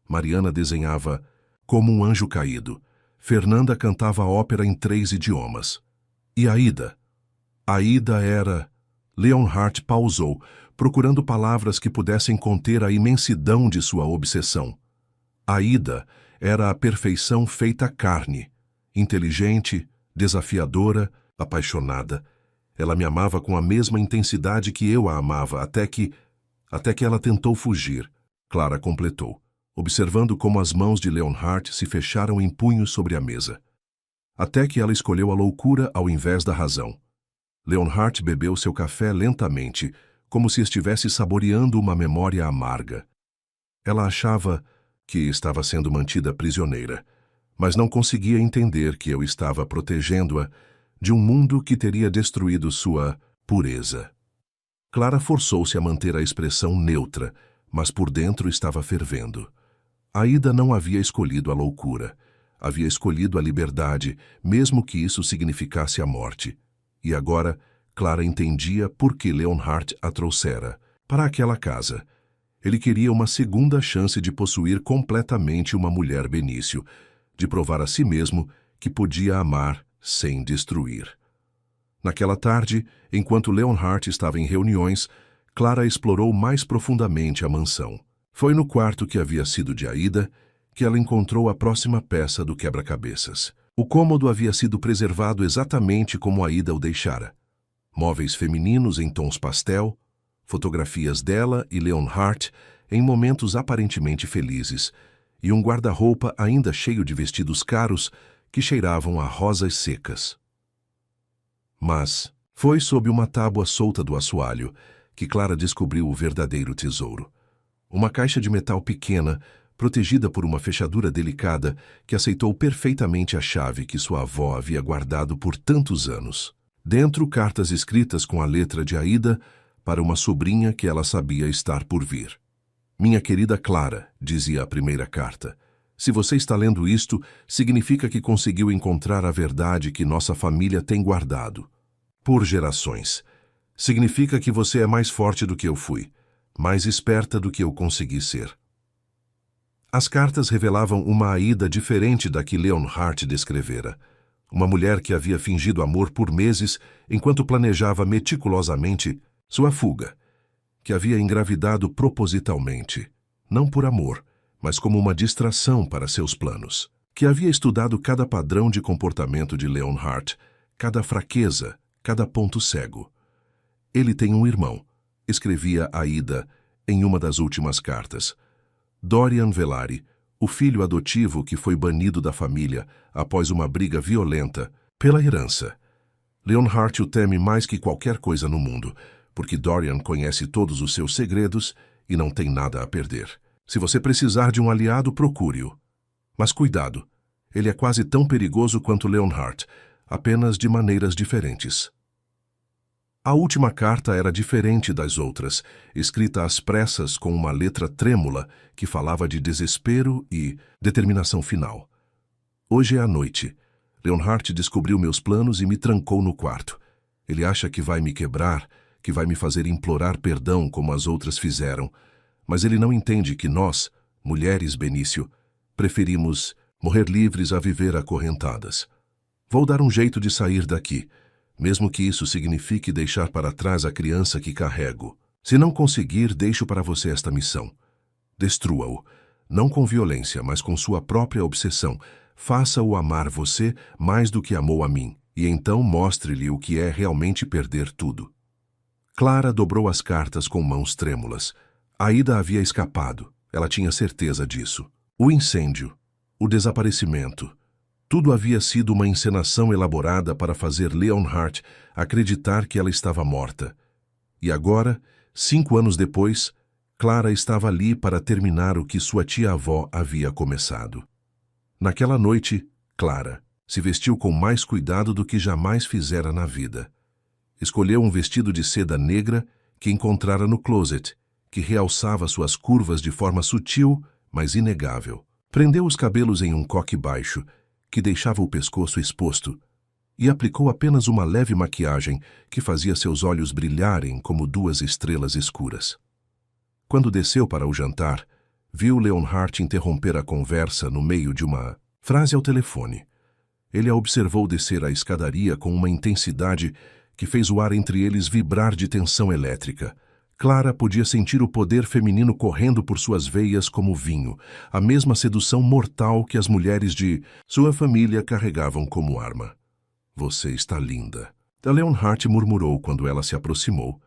Mariana desenhava como um anjo caído. Fernanda cantava ópera em 3 idiomas. E Aida? Aida era... Leonhardt pausou, procurando palavras que pudessem conter a imensidão de sua obsessão. Aida era a perfeição feita carne, inteligente, desafiadora, apaixonada. Ela me amava com a mesma intensidade que eu a amava, até que ela tentou fugir. Clara completou, observando como as mãos de Leonhardt se fecharam em punhos sobre a mesa. Até que ela escolheu a loucura ao invés da razão. Leonhardt bebeu seu café lentamente, como se estivesse saboreando uma memória amarga. Ela achava que estava sendo mantida prisioneira, mas não conseguia entender que eu estava protegendo-a de um mundo que teria destruído sua pureza. Clara forçou-se a manter a expressão neutra, mas por dentro estava fervendo. Aida não havia escolhido a loucura. Havia escolhido a liberdade, mesmo que isso significasse a morte. E agora, Clara entendia por que Leonhardt a trouxera para aquela casa. Ele queria uma segunda chance de possuir completamente uma mulher Benício, de provar a si mesmo que podia amar sem destruir. Naquela tarde, enquanto Leonhardt estava em reuniões, Clara explorou mais profundamente a mansão. Foi no quarto que havia sido de Aida que ela encontrou a próxima peça do quebra-cabeças. O cômodo havia sido preservado exatamente como Aida o deixara. Móveis femininos em tons pastel, fotografias dela e Leonhardt em momentos aparentemente felizes, e um guarda-roupa ainda cheio de vestidos caros que cheiravam a rosas secas. Mas foi sob uma tábua solta do assoalho que Clara descobriu o verdadeiro tesouro. Uma caixa de metal pequena, protegida por uma fechadura delicada, que aceitou perfeitamente a chave que sua avó havia guardado por tantos anos. Dentro, cartas escritas com a letra de Aida para uma sobrinha que ela sabia estar por vir. Minha querida Clara, dizia a primeira carta, se você está lendo isto, significa que conseguiu encontrar a verdade que nossa família tem guardado. Por gerações. Significa que você é mais forte do que eu fui, mais esperta do que eu consegui ser. As cartas revelavam uma Aida diferente da que Leonhardt descrevera. Uma mulher que havia fingido amor por meses enquanto planejava meticulosamente sua fuga, que havia engravidado propositalmente, não por amor, mas como uma distração para seus planos, que havia estudado cada padrão de comportamento de Leonhardt, cada fraqueza, cada ponto cego. Ele tem um irmão, escrevia Aida em uma das últimas cartas. Dorian Velari, o filho adotivo que foi banido da família após uma briga violenta pela herança. Leonhardt o teme mais que qualquer coisa no mundo, porque Dorian conhece todos os seus segredos e não tem nada a perder. Se você precisar de um aliado, procure-o. Mas cuidado, ele é quase tão perigoso quanto Leonhardt, apenas de maneiras diferentes. A última carta era diferente das outras, escrita às pressas com uma letra trêmula que falava de desespero e determinação final. Hoje é a noite. Leonhardt descobriu meus planos e me trancou no quarto. Ele acha que vai me quebrar, que vai me fazer implorar perdão como as outras fizeram, mas ele não entende que nós, mulheres Benício, preferimos morrer livres a viver acorrentadas. Vou dar um jeito de sair daqui, mesmo que isso signifique deixar para trás a criança que carrego. Se não conseguir, deixo para você esta missão. Destrua-o, não com violência, mas com sua própria obsessão. Faça-o amar você mais do que amou a mim, e então mostre-lhe o que é realmente perder tudo. Clara dobrou as cartas com mãos trêmulas. Aida havia escapado, ela tinha certeza disso. O incêndio, o desaparecimento, tudo havia sido uma encenação elaborada para fazer Leonhardt acreditar que ela estava morta. E agora, 5 anos depois, Clara estava ali para terminar o que sua tia-avó havia começado. Naquela noite, Clara se vestiu com mais cuidado do que jamais fizera na vida. Escolheu um vestido de seda negra que encontrara no closet, que realçava suas curvas de forma sutil, mas inegável. Prendeu os cabelos em um coque baixo, que deixava o pescoço exposto, e aplicou apenas uma leve maquiagem que fazia seus olhos brilharem como 2 estrelas escuras. Quando desceu para o jantar, viu Leonhardt interromper a conversa no meio de uma frase ao telefone. Ele a observou descer a escadaria com uma intensidade que fez o ar entre eles vibrar de tensão elétrica. Clara podia sentir o poder feminino correndo por suas veias como vinho, a mesma sedução mortal que as mulheres de sua família carregavam como arma. Você está linda. Leonhardt murmurou quando ela se aproximou,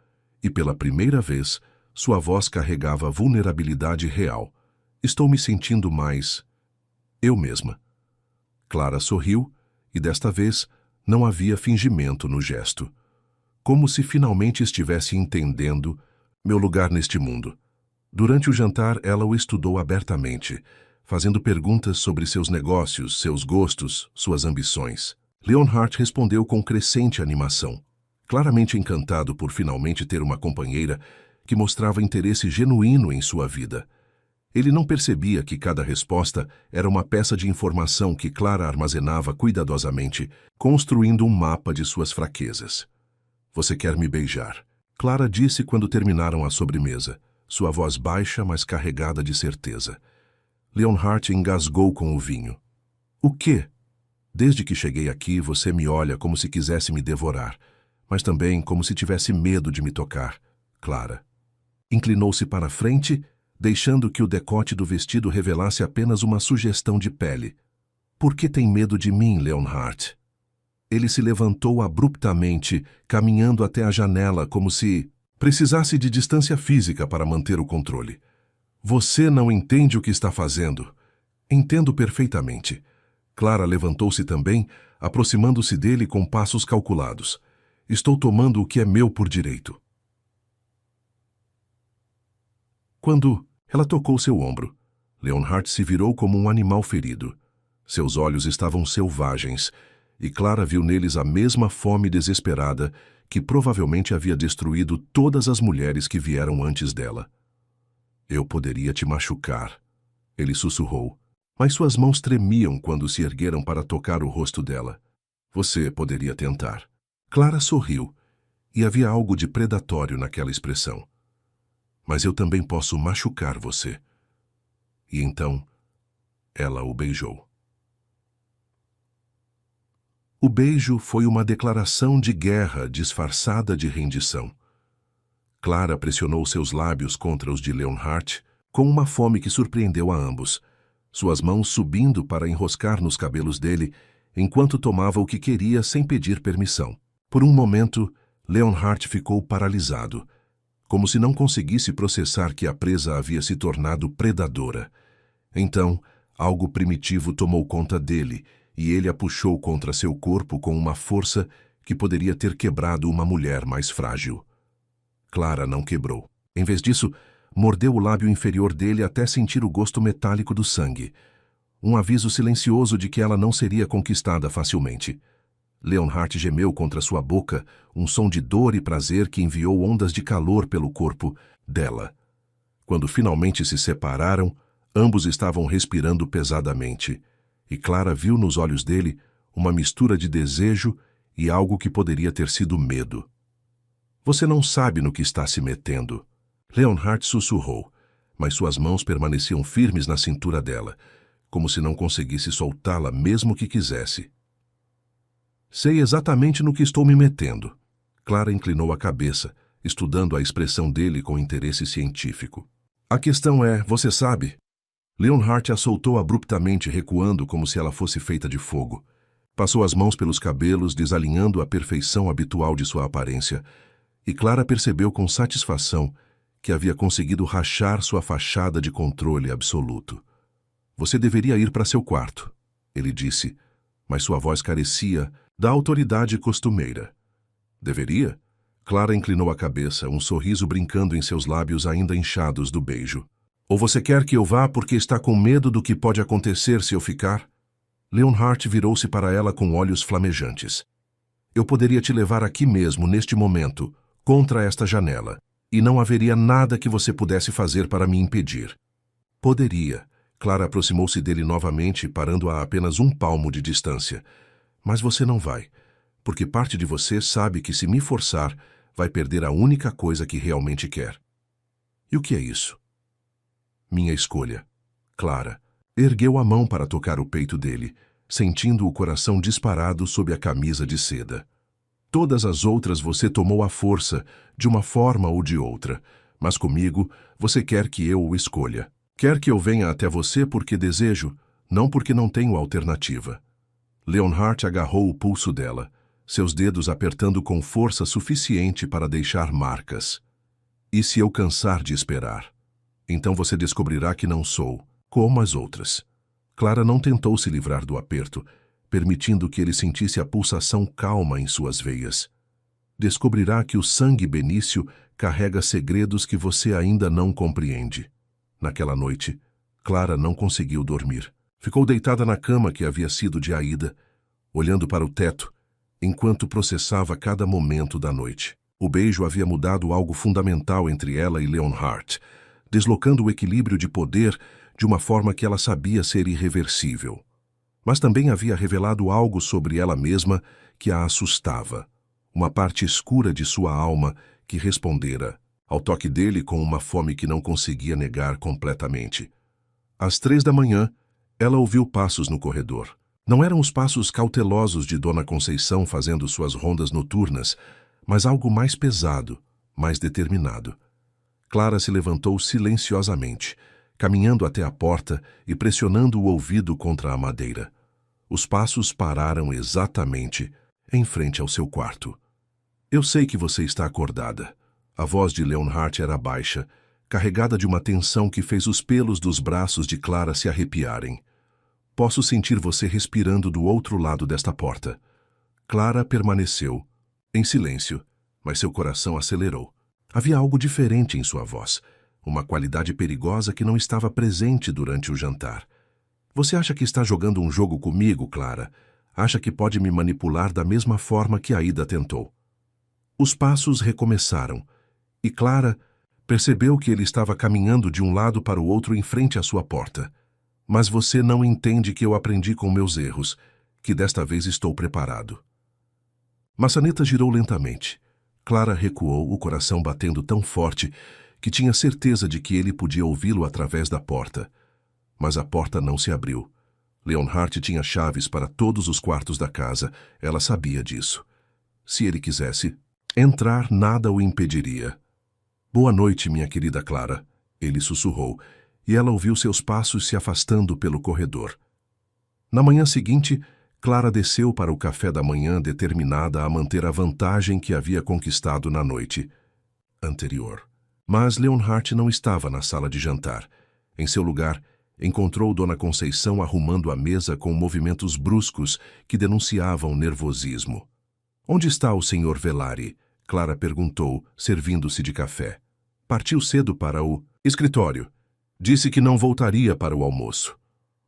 e pela primeira vez, sua voz carregava vulnerabilidade real. Estou me sentindo mais eu mesma. Clara sorriu, e desta vez não havia fingimento no gesto. Como se finalmente estivesse entendendo Meu lugar neste mundo. Durante o jantar, ela o estudou abertamente, fazendo perguntas sobre seus negócios, seus gostos, suas ambições. Leonhardt respondeu com crescente animação, claramente encantado por finalmente ter uma companheira que mostrava interesse genuíno em sua vida. Ele não percebia que cada resposta era uma peça de informação que Clara armazenava cuidadosamente, construindo um mapa de suas fraquezas. Você quer me beijar? Clara disse quando terminaram a sobremesa, sua voz baixa, mas carregada de certeza. Leonhardt engasgou com o vinho. O quê? Desde que cheguei aqui, você me olha como se quisesse me devorar, mas também como se tivesse medo de me tocar, Clara. Inclinou-se para a frente, deixando que o decote do vestido revelasse apenas uma sugestão de pele. Por que tem medo de mim, Leonhardt? Ele se levantou abruptamente, caminhando até a janela como se precisasse de distância física para manter o controle. Você não entende o que está fazendo. Entendo perfeitamente. Clara levantou-se também, aproximando-se dele com passos calculados. Estou tomando o que é meu por direito. Quando ela tocou seu ombro, Leonhardt se virou como um animal ferido. Seus olhos estavam selvagens, e Clara viu neles a mesma fome desesperada que provavelmente havia destruído todas as mulheres que vieram antes dela. Eu poderia te machucar, ele sussurrou, mas suas mãos tremiam quando se ergueram para tocar o rosto dela. Você poderia tentar. Clara sorriu, e havia algo de predatório naquela expressão. Mas eu também posso machucar você. E então, ela o beijou. O beijo foi uma declaração de guerra disfarçada de rendição. Clara pressionou seus lábios contra os de Leonhardt com uma fome que surpreendeu a ambos, suas mãos subindo para enroscar nos cabelos dele enquanto tomava o que queria sem pedir permissão. Por um momento, Leonhardt ficou paralisado, como se não conseguisse processar que a presa havia se tornado predadora. Então, algo primitivo tomou conta dele, e ele a puxou contra seu corpo com uma força que poderia ter quebrado uma mulher mais frágil. Clara não quebrou. Em vez disso, mordeu o lábio inferior dele até sentir o gosto metálico do sangue, um aviso silencioso de que ela não seria conquistada facilmente. Leonhardt gemeu contra sua boca, um som de dor e prazer que enviou ondas de calor pelo corpo dela. Quando finalmente se separaram, ambos estavam respirando pesadamente, e Clara viu nos olhos dele uma mistura de desejo e algo que poderia ter sido medo. Você não sabe no que está se metendo. Leonhardt sussurrou, mas suas mãos permaneciam firmes na cintura dela, como se não conseguisse soltá-la mesmo que quisesse. Sei exatamente no que estou me metendo. Clara inclinou a cabeça, estudando a expressão dele com interesse científico. A questão é, você sabe? Leonhardt a soltou abruptamente, recuando como se ela fosse feita de fogo. Passou as mãos pelos cabelos, desalinhando a perfeição habitual de sua aparência, e Clara percebeu com satisfação que havia conseguido rachar sua fachada de controle absoluto. Você deveria ir para seu quarto, ele disse, mas sua voz carecia da autoridade costumeira. Deveria? Clara inclinou a cabeça, um sorriso brincando em seus lábios ainda inchados do beijo. Ou você quer que eu vá porque está com medo do que pode acontecer se eu ficar? Leonhardt virou-se para ela com olhos flamejantes. Eu poderia te levar aqui mesmo, neste momento, contra esta janela, e não haveria nada que você pudesse fazer para me impedir. Poderia. Clara aproximou-se dele novamente, parando a apenas um palmo de distância. Mas você não vai, porque parte de você sabe que se me forçar, vai perder a única coisa que realmente quer. E o que é isso? Minha escolha. Clara ergueu a mão para tocar o peito dele, sentindo o coração disparado sob a camisa de seda. Todas as outras você tomou à força, de uma forma ou de outra, mas comigo você quer que eu o escolha. Quer que eu venha até você porque desejo, não porque não tenho alternativa. Leonhardt agarrou o pulso dela, seus dedos apertando com força suficiente para deixar marcas. E se eu cansar de esperar? Então você descobrirá que não sou, como as outras. Clara não tentou se livrar do aperto, permitindo que ele sentisse a pulsação calma em suas veias. descobrirá que o sangue benício carrega segredos que você ainda não compreende. Naquela noite, Clara não conseguiu dormir. Ficou deitada na cama que havia sido de Aida, olhando para o teto, enquanto processava cada momento da noite. O beijo havia mudado algo fundamental entre ela e Leonhardt, deslocando o equilíbrio de poder de uma forma que ela sabia ser irreversível. Mas também havia revelado algo sobre ela mesma que a assustava, uma parte escura de sua alma que respondera ao toque dele com uma fome que não conseguia negar completamente. Às 3 da manhã, ela ouviu passos no corredor. Não eram os passos cautelosos de Dona Conceição fazendo suas rondas noturnas, mas algo mais pesado, mais determinado. Clara se levantou silenciosamente, caminhando até a porta e pressionando o ouvido contra a madeira. Os passos pararam exatamente em frente ao seu quarto. Eu sei que você está acordada. A voz de Leonhardt era baixa, carregada de uma tensão que fez os pelos dos braços de Clara se arrepiarem. Posso sentir você respirando do outro lado desta porta. Clara permaneceu, em silêncio, mas seu coração acelerou. Havia algo diferente em sua voz, uma qualidade perigosa que não estava presente durante o jantar. Você acha que está jogando um jogo comigo, Clara? Acha que pode me manipular da mesma forma que Aida tentou? Os passos recomeçaram, e Clara percebeu que ele estava caminhando de um lado para o outro em frente à sua porta. Mas você não entende que eu aprendi com meus erros, que desta vez estou preparado. Maçaneta girou lentamente. Clara recuou, o coração batendo tão forte que tinha certeza de que ele podia ouvi-lo através da porta. Mas a porta não se abriu. Leonhardt tinha chaves para todos os quartos da casa, ela sabia disso. Se ele quisesse entrar, nada o impediria. Boa noite, minha querida Clara, ele sussurrou, e ela ouviu seus passos se afastando pelo corredor. Na manhã seguinte, Clara desceu para o café da manhã determinada a manter a vantagem que havia conquistado na noite anterior. Mas Leonhardt não estava na sala de jantar. Em seu lugar, encontrou Dona Conceição arrumando a mesa com movimentos bruscos que denunciavam nervosismo. Onde está o Sr. Velari? Clara perguntou, servindo-se de café. Partiu cedo para o escritório. Disse que não voltaria para o almoço.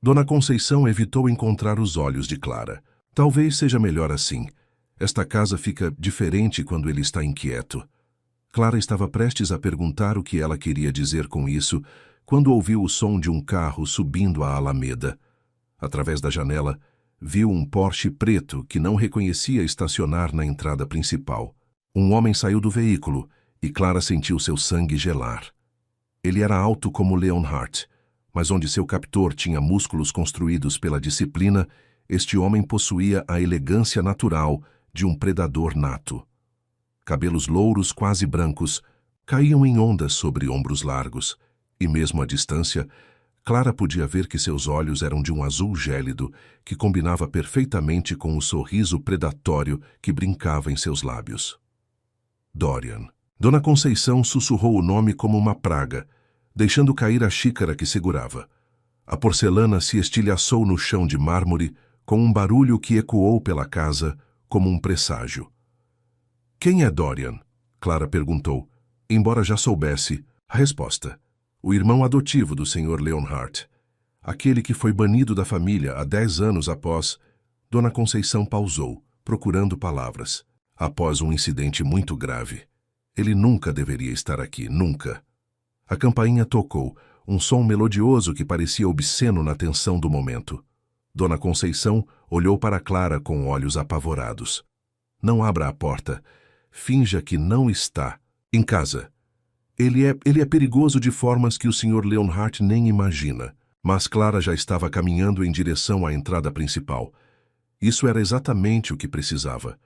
Dona Conceição evitou encontrar os olhos de Clara. Talvez seja melhor assim. Esta casa fica diferente quando ele está inquieto. Clara estava prestes a perguntar o que ela queria dizer com isso, quando ouviu o som de um carro subindo a alameda. Através da janela, viu um Porsche preto que não reconhecia estacionar na entrada principal. Um homem saiu do veículo e Clara sentiu seu sangue gelar. Ele era alto como Leonhardt, mas onde seu captor tinha músculos construídos pela disciplina, este homem possuía a elegância natural de um predador nato. Cabelos louros quase brancos caíam em ondas sobre ombros largos, e mesmo à distância, Clara podia ver que seus olhos eram de um azul gélido que combinava perfeitamente com o sorriso predatório que brincava em seus lábios. Dorian. Dona Conceição sussurrou o nome como uma praga, deixando cair a xícara que segurava. A porcelana se estilhaçou no chão de mármore com um barulho que ecoou pela casa como um presságio. Quem é Dorian? Clara perguntou, embora já soubesse a resposta. O irmão adotivo do Sr. Leonhardt. Aquele que foi banido da família há 10 anos após... Dona Conceição pausou, procurando palavras. Após um incidente muito grave. Ele nunca deveria estar aqui, nunca. A campainha tocou, um som melodioso que parecia obsceno na tensão do momento. Dona Conceição olhou para Clara com olhos apavorados. Não abra a porta. Finja que não está em casa. Ele é perigoso de formas que o Sr. Leonhardt nem imagina. Mas Clara já estava caminhando em direção à entrada principal. Isso era exatamente o que precisava.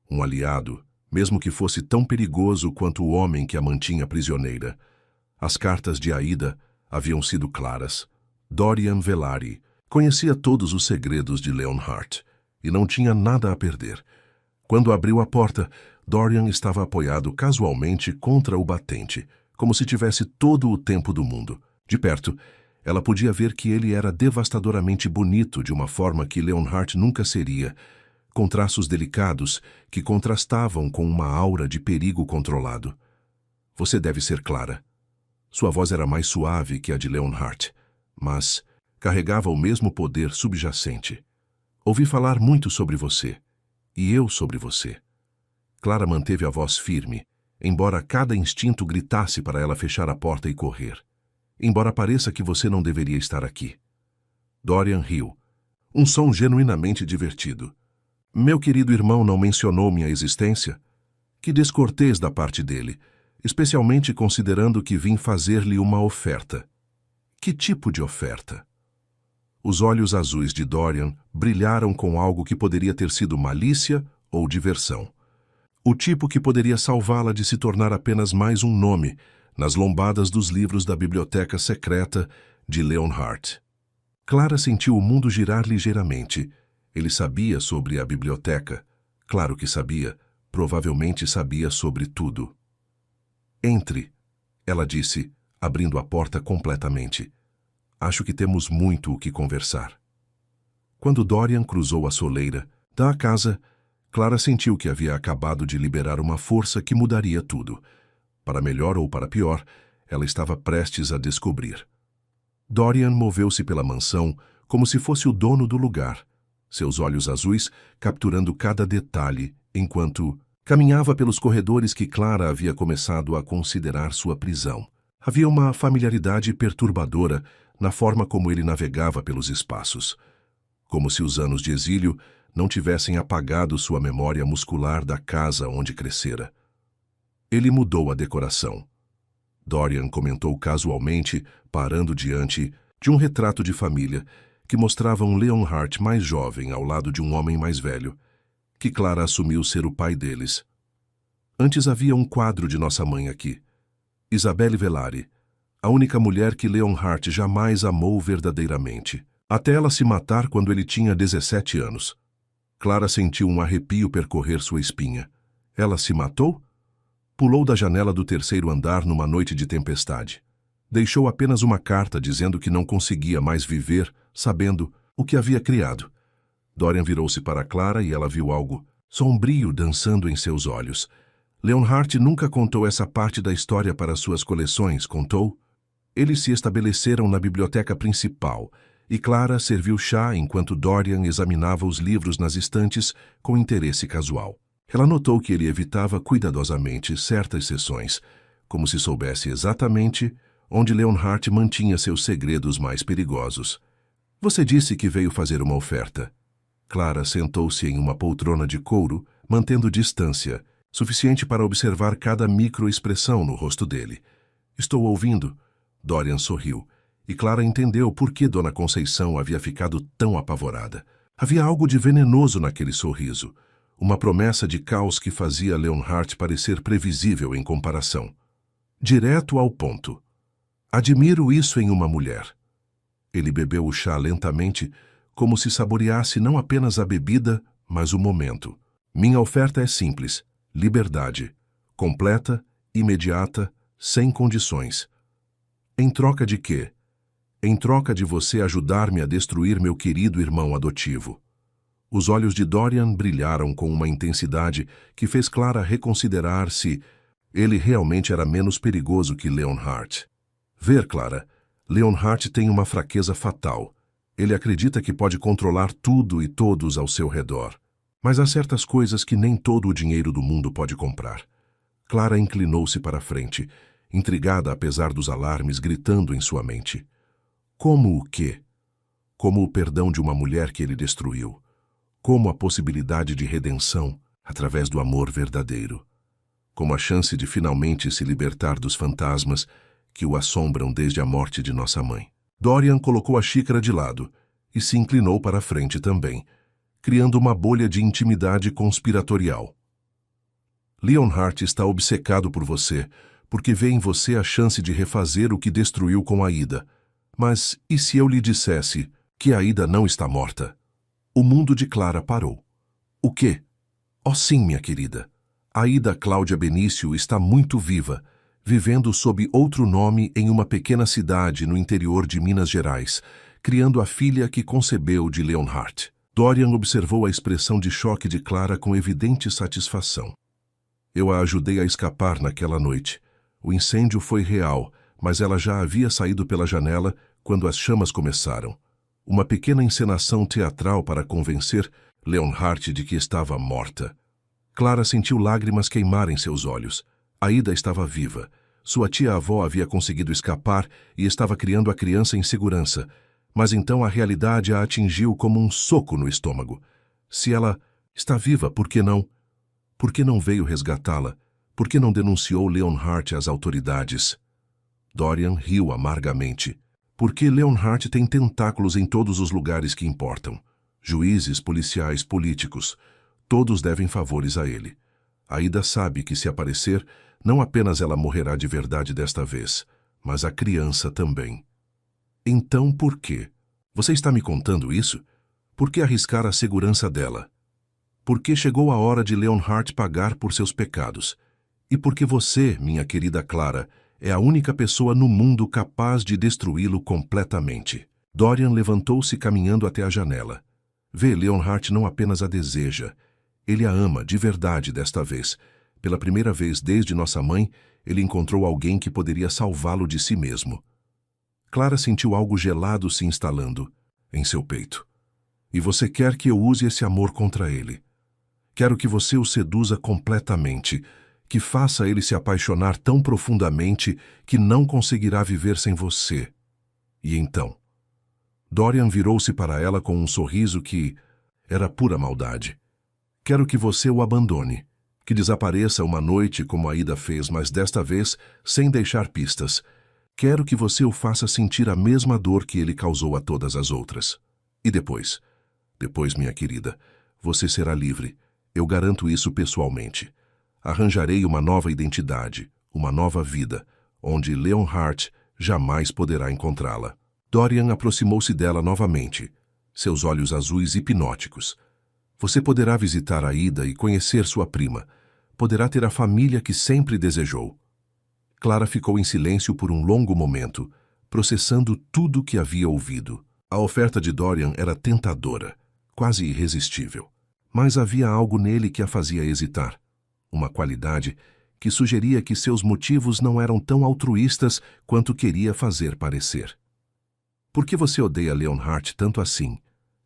Um aliado, mesmo que fosse tão perigoso quanto o homem que a mantinha prisioneira. As cartas de Aida haviam sido claras. Dorian Velari conhecia todos os segredos de Leonhardt e não tinha nada a perder. Quando abriu a porta, Dorian estava apoiado casualmente contra o batente, como se tivesse todo o tempo do mundo. De perto, ela podia ver que ele era devastadoramente bonito de uma forma que Leonhardt nunca seria, com traços delicados que contrastavam com uma aura de perigo controlado. Você deve ser Clara. Sua voz era mais suave que a de Leonhardt, mas carregava o mesmo poder subjacente. Ouvi falar muito sobre você, e eu sobre você. Clara manteve a voz firme, embora cada instinto gritasse para ela fechar a porta e correr. Embora pareça que você não deveria estar aqui. Dorian riu. Um som genuinamente divertido. Meu querido irmão não mencionou minha existência? Que descortês da parte dele, especialmente considerando que vim fazer-lhe uma oferta. Que tipo de oferta? Os olhos azuis de Dorian brilharam com algo que poderia ter sido malícia ou diversão. O tipo que poderia salvá-la de se tornar apenas mais um nome nas lombadas dos livros da biblioteca secreta de Leonhardt. Clara sentiu o mundo girar ligeiramente. Ele sabia sobre a biblioteca. Claro que sabia. Provavelmente sabia sobre tudo. Entre, ela disse, abrindo a porta completamente. Acho que temos muito o que conversar. Quando Dorian cruzou a soleira da casa, Clara sentiu que havia acabado de liberar uma força que mudaria tudo. Para melhor ou para pior, ela estava prestes a descobrir. Dorian moveu-se pela mansão como se fosse o dono do lugar, seus olhos azuis capturando cada detalhe enquanto caminhava pelos corredores que Clara havia começado a considerar sua prisão. Havia uma familiaridade perturbadora na forma como ele navegava pelos espaços, como se os anos de exílio não tivessem apagado sua memória muscular da casa onde crescera. Ele mudou a decoração. Dorian comentou casualmente, parando diante de um retrato de família que mostrava um Leonhardt mais jovem ao lado de um homem mais velho, que Clara assumiu ser o pai deles. Antes havia um quadro de nossa mãe aqui. Isabelle Velari, a única mulher que Leonhardt jamais amou verdadeiramente, até ela se matar quando ele tinha 17 anos. Clara sentiu um arrepio percorrer sua espinha. Ela se matou? Pulou da janela do terceiro andar numa noite de tempestade. Deixou apenas uma carta dizendo que não conseguia mais viver, sabendo o que havia criado. Dorian virou-se para Clara e ela viu algo sombrio dançando em seus olhos. Leonhardt nunca contou essa parte da história para suas coleções, contou? Eles se estabeleceram na biblioteca principal, e Clara serviu chá enquanto Dorian examinava os livros nas estantes com interesse casual. Ela notou que ele evitava cuidadosamente certas sessões, como se soubesse exatamente onde Leonhardt mantinha seus segredos mais perigosos. Você disse que veio fazer uma oferta. Clara sentou-se em uma poltrona de couro, mantendo distância, suficiente para observar cada microexpressão no rosto dele. Estou ouvindo. Dorian sorriu, e Clara entendeu por que Dona Conceição havia ficado tão apavorada. Havia algo de venenoso naquele sorriso. Uma promessa de caos que fazia Leonhardt parecer previsível em comparação. Direto ao ponto. Admiro isso em uma mulher. Ele bebeu o chá lentamente, como se saboreasse não apenas a bebida, mas o momento. Minha oferta é simples. Liberdade. Completa, imediata, sem condições. Em troca de quê? Em troca de você ajudar-me a destruir meu querido irmão adotivo. Os olhos de Dorian brilharam com uma intensidade que fez Clara reconsiderar se ele realmente era menos perigoso que Leonhardt. Ver, Clara, Leonhardt tem uma fraqueza fatal. Ele acredita que pode controlar tudo e todos ao seu redor. Mas há certas coisas que nem todo o dinheiro do mundo pode comprar. Clara inclinou-se para a frente, intrigada apesar dos alarmes gritando em sua mente. Como o quê? Como o perdão de uma mulher que ele destruiu. Como a possibilidade de redenção através do amor verdadeiro. Como a chance de finalmente se libertar dos fantasmas que o assombram desde a morte de nossa mãe. Dorian colocou a xícara de lado e se inclinou para a frente também, criando uma bolha de intimidade conspiratorial. Leonhardt está obcecado por você, porque vê em você a chance de refazer o que destruiu com Aida. Mas e se eu lhe dissesse que Aida não está morta? O mundo de Clara parou. O quê? Oh sim, minha querida. Aida Cláudia Benício está muito viva, vivendo sob outro nome em uma pequena cidade no interior de Minas Gerais, criando a filha que concebeu de Leonhardt. Dorian observou a expressão de choque de Clara com evidente satisfação. Eu a ajudei a escapar naquela noite. O incêndio foi real, mas ela já havia saído pela janela quando as chamas começaram. Uma pequena encenação teatral para convencer Leonhardt de que estava morta. Clara sentiu lágrimas queimarem seus olhos. Aida estava viva. Sua tia-avó havia conseguido escapar e estava criando a criança em segurança. Mas então a realidade a atingiu como um soco no estômago. Se ela está viva, por que não? Por que não veio resgatá-la? Por que não denunciou Leonhardt às autoridades? Dorian riu amargamente. Porque Leonhardt tem tentáculos em todos os lugares que importam. Juízes, policiais, políticos. Todos devem favores a ele. Aida sabe que se aparecer, não apenas ela morrerá de verdade desta vez, mas a criança também. Então por quê? Você está me contando isso? Por que arriscar a segurança dela? Por que chegou a hora de Leonhardt pagar por seus pecados? E porque você, minha querida Clara, é a única pessoa no mundo capaz de destruí-lo completamente. Dorian levantou-se caminhando até a janela. Vê, Leonhardt não apenas a deseja. Ele a ama de verdade desta vez. Pela primeira vez desde nossa mãe, ele encontrou alguém que poderia salvá-lo de si mesmo. Clara sentiu algo gelado se instalando em seu peito. E você quer que eu use esse amor contra ele. Quero que você o seduza completamente, que faça ele se apaixonar tão profundamente que não conseguirá viver sem você. E então? Dorian virou-se para ela com um sorriso que era pura maldade. Quero que você o abandone, que desapareça uma noite como Aida fez, mas desta vez sem deixar pistas. Quero que você o faça sentir a mesma dor que ele causou a todas as outras. E depois? Depois, minha querida, você será livre. Eu garanto isso pessoalmente. Arranjarei uma nova identidade, uma nova vida, onde Leonhardt jamais poderá encontrá-la. Dorian aproximou-se dela novamente, seus olhos azuis hipnóticos. Você poderá visitar Aida e conhecer sua prima. Poderá ter a família que sempre desejou. Clara ficou em silêncio por um longo momento, processando tudo o que havia ouvido. A oferta de Dorian era tentadora, quase irresistível. Mas havia algo nele que a fazia hesitar. Uma qualidade que sugeria que seus motivos não eram tão altruístas quanto queria fazer parecer. Por que você odeia Leonhardt tanto assim?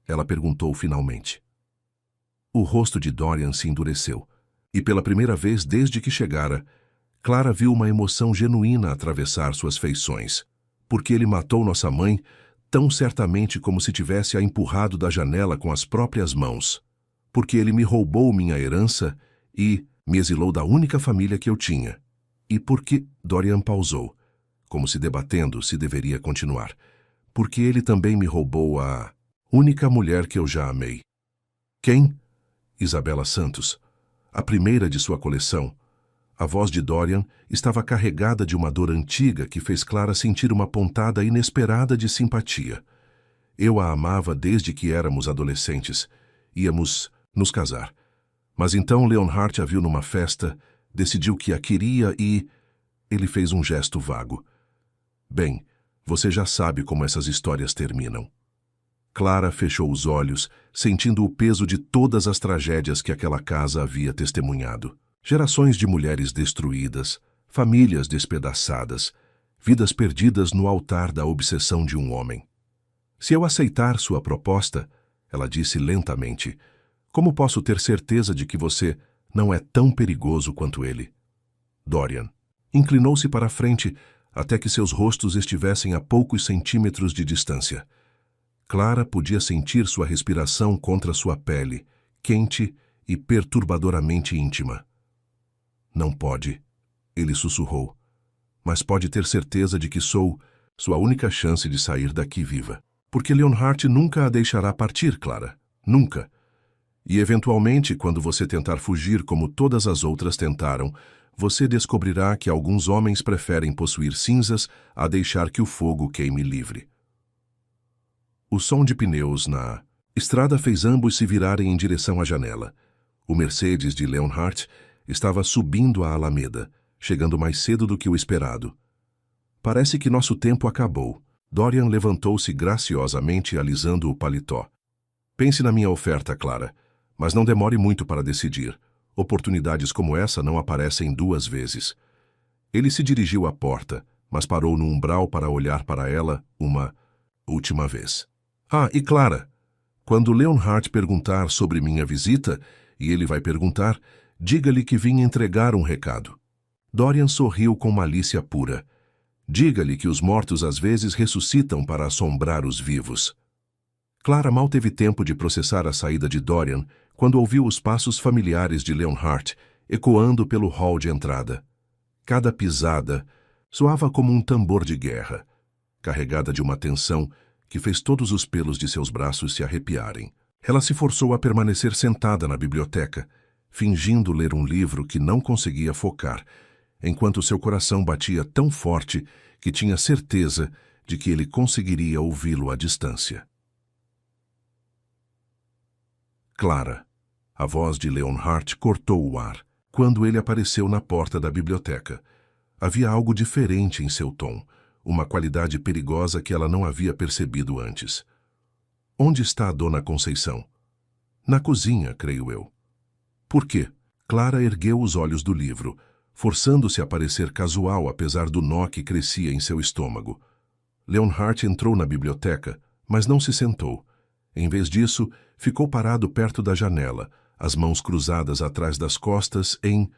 Ela perguntou finalmente. O rosto de Dorian se endureceu, e pela primeira vez desde que chegara, Clara viu uma emoção genuína atravessar suas feições. Porque ele matou nossa mãe, tão certamente como se tivesse a empurrado da janela com as próprias mãos. Porque ele me roubou minha herança e me exilou da única família que eu tinha. E porque... Dorian pausou, como se debatendo se deveria continuar. Porque ele também me roubou a única mulher que eu já amei. Quem? Isabela Santos, a primeira de sua coleção. A voz de Dorian estava carregada de uma dor antiga que fez Clara sentir uma pontada inesperada de simpatia. Eu a amava desde que éramos adolescentes. Íamos nos casar. Mas então Leonhardt a viu numa festa, decidiu que a queria e... Ele fez um gesto vago. Bem, você já sabe como essas histórias terminam. Clara fechou os olhos, sentindo o peso de todas as tragédias que aquela casa havia testemunhado. Gerações de mulheres destruídas, famílias despedaçadas, vidas perdidas no altar da obsessão de um homem. Se eu aceitar sua proposta, ela disse lentamente, como posso ter certeza de que você não é tão perigoso quanto ele? Dorian inclinou-se para a frente até que seus rostos estivessem a poucos centímetros de distância. Clara podia sentir sua respiração contra sua pele, quente e perturbadoramente íntima. Não pode, ele sussurrou, mas pode ter certeza de que sou sua única chance de sair daqui viva. Porque Leonhardt nunca a deixará partir, Clara. Nunca. E eventualmente, quando você tentar fugir como todas as outras tentaram, você descobrirá que alguns homens preferem possuir cinzas a deixar que o fogo queime livre. O som de pneus na estrada fez ambos se virarem em direção à janela. O Mercedes de Leonhardt estava subindo a alameda, chegando mais cedo do que o esperado. Parece que nosso tempo acabou. Dorian levantou-se graciosamente alisando o paletó. Pense na minha oferta, Clara, mas não demore muito para decidir. Oportunidades como essa não aparecem duas vezes. Ele se dirigiu à porta, mas parou no umbral para olhar para ela uma última vez. Ah, e Clara, quando Leonhardt perguntar sobre minha visita, e ele vai perguntar, diga-lhe que vim entregar um recado. Dorian sorriu com malícia pura. Diga-lhe que os mortos às vezes ressuscitam para assombrar os vivos. Clara mal teve tempo de processar a saída de Dorian quando ouviu os passos familiares de Leonhardt ecoando pelo hall de entrada. Cada pisada soava como um tambor de guerra, carregada de uma tensão que fez todos os pelos de seus braços se arrepiarem. Ela se forçou a permanecer sentada na biblioteca, fingindo ler um livro que não conseguia focar, enquanto seu coração batia tão forte que tinha certeza de que ele conseguiria ouvi-lo à distância. Clara. A voz de Leonhardt cortou o ar quando ele apareceu na porta da biblioteca. Havia algo diferente em seu tom, uma qualidade perigosa que ela não havia percebido antes. Onde está a Dona Conceição? Na cozinha, creio eu. Por quê? Clara ergueu os olhos do livro, forçando-se a parecer casual apesar do nó que crescia em seu estômago. Leonhardt entrou na biblioteca, mas não se sentou. Em vez disso, ficou parado perto da janela, as mãos cruzadas atrás das costas em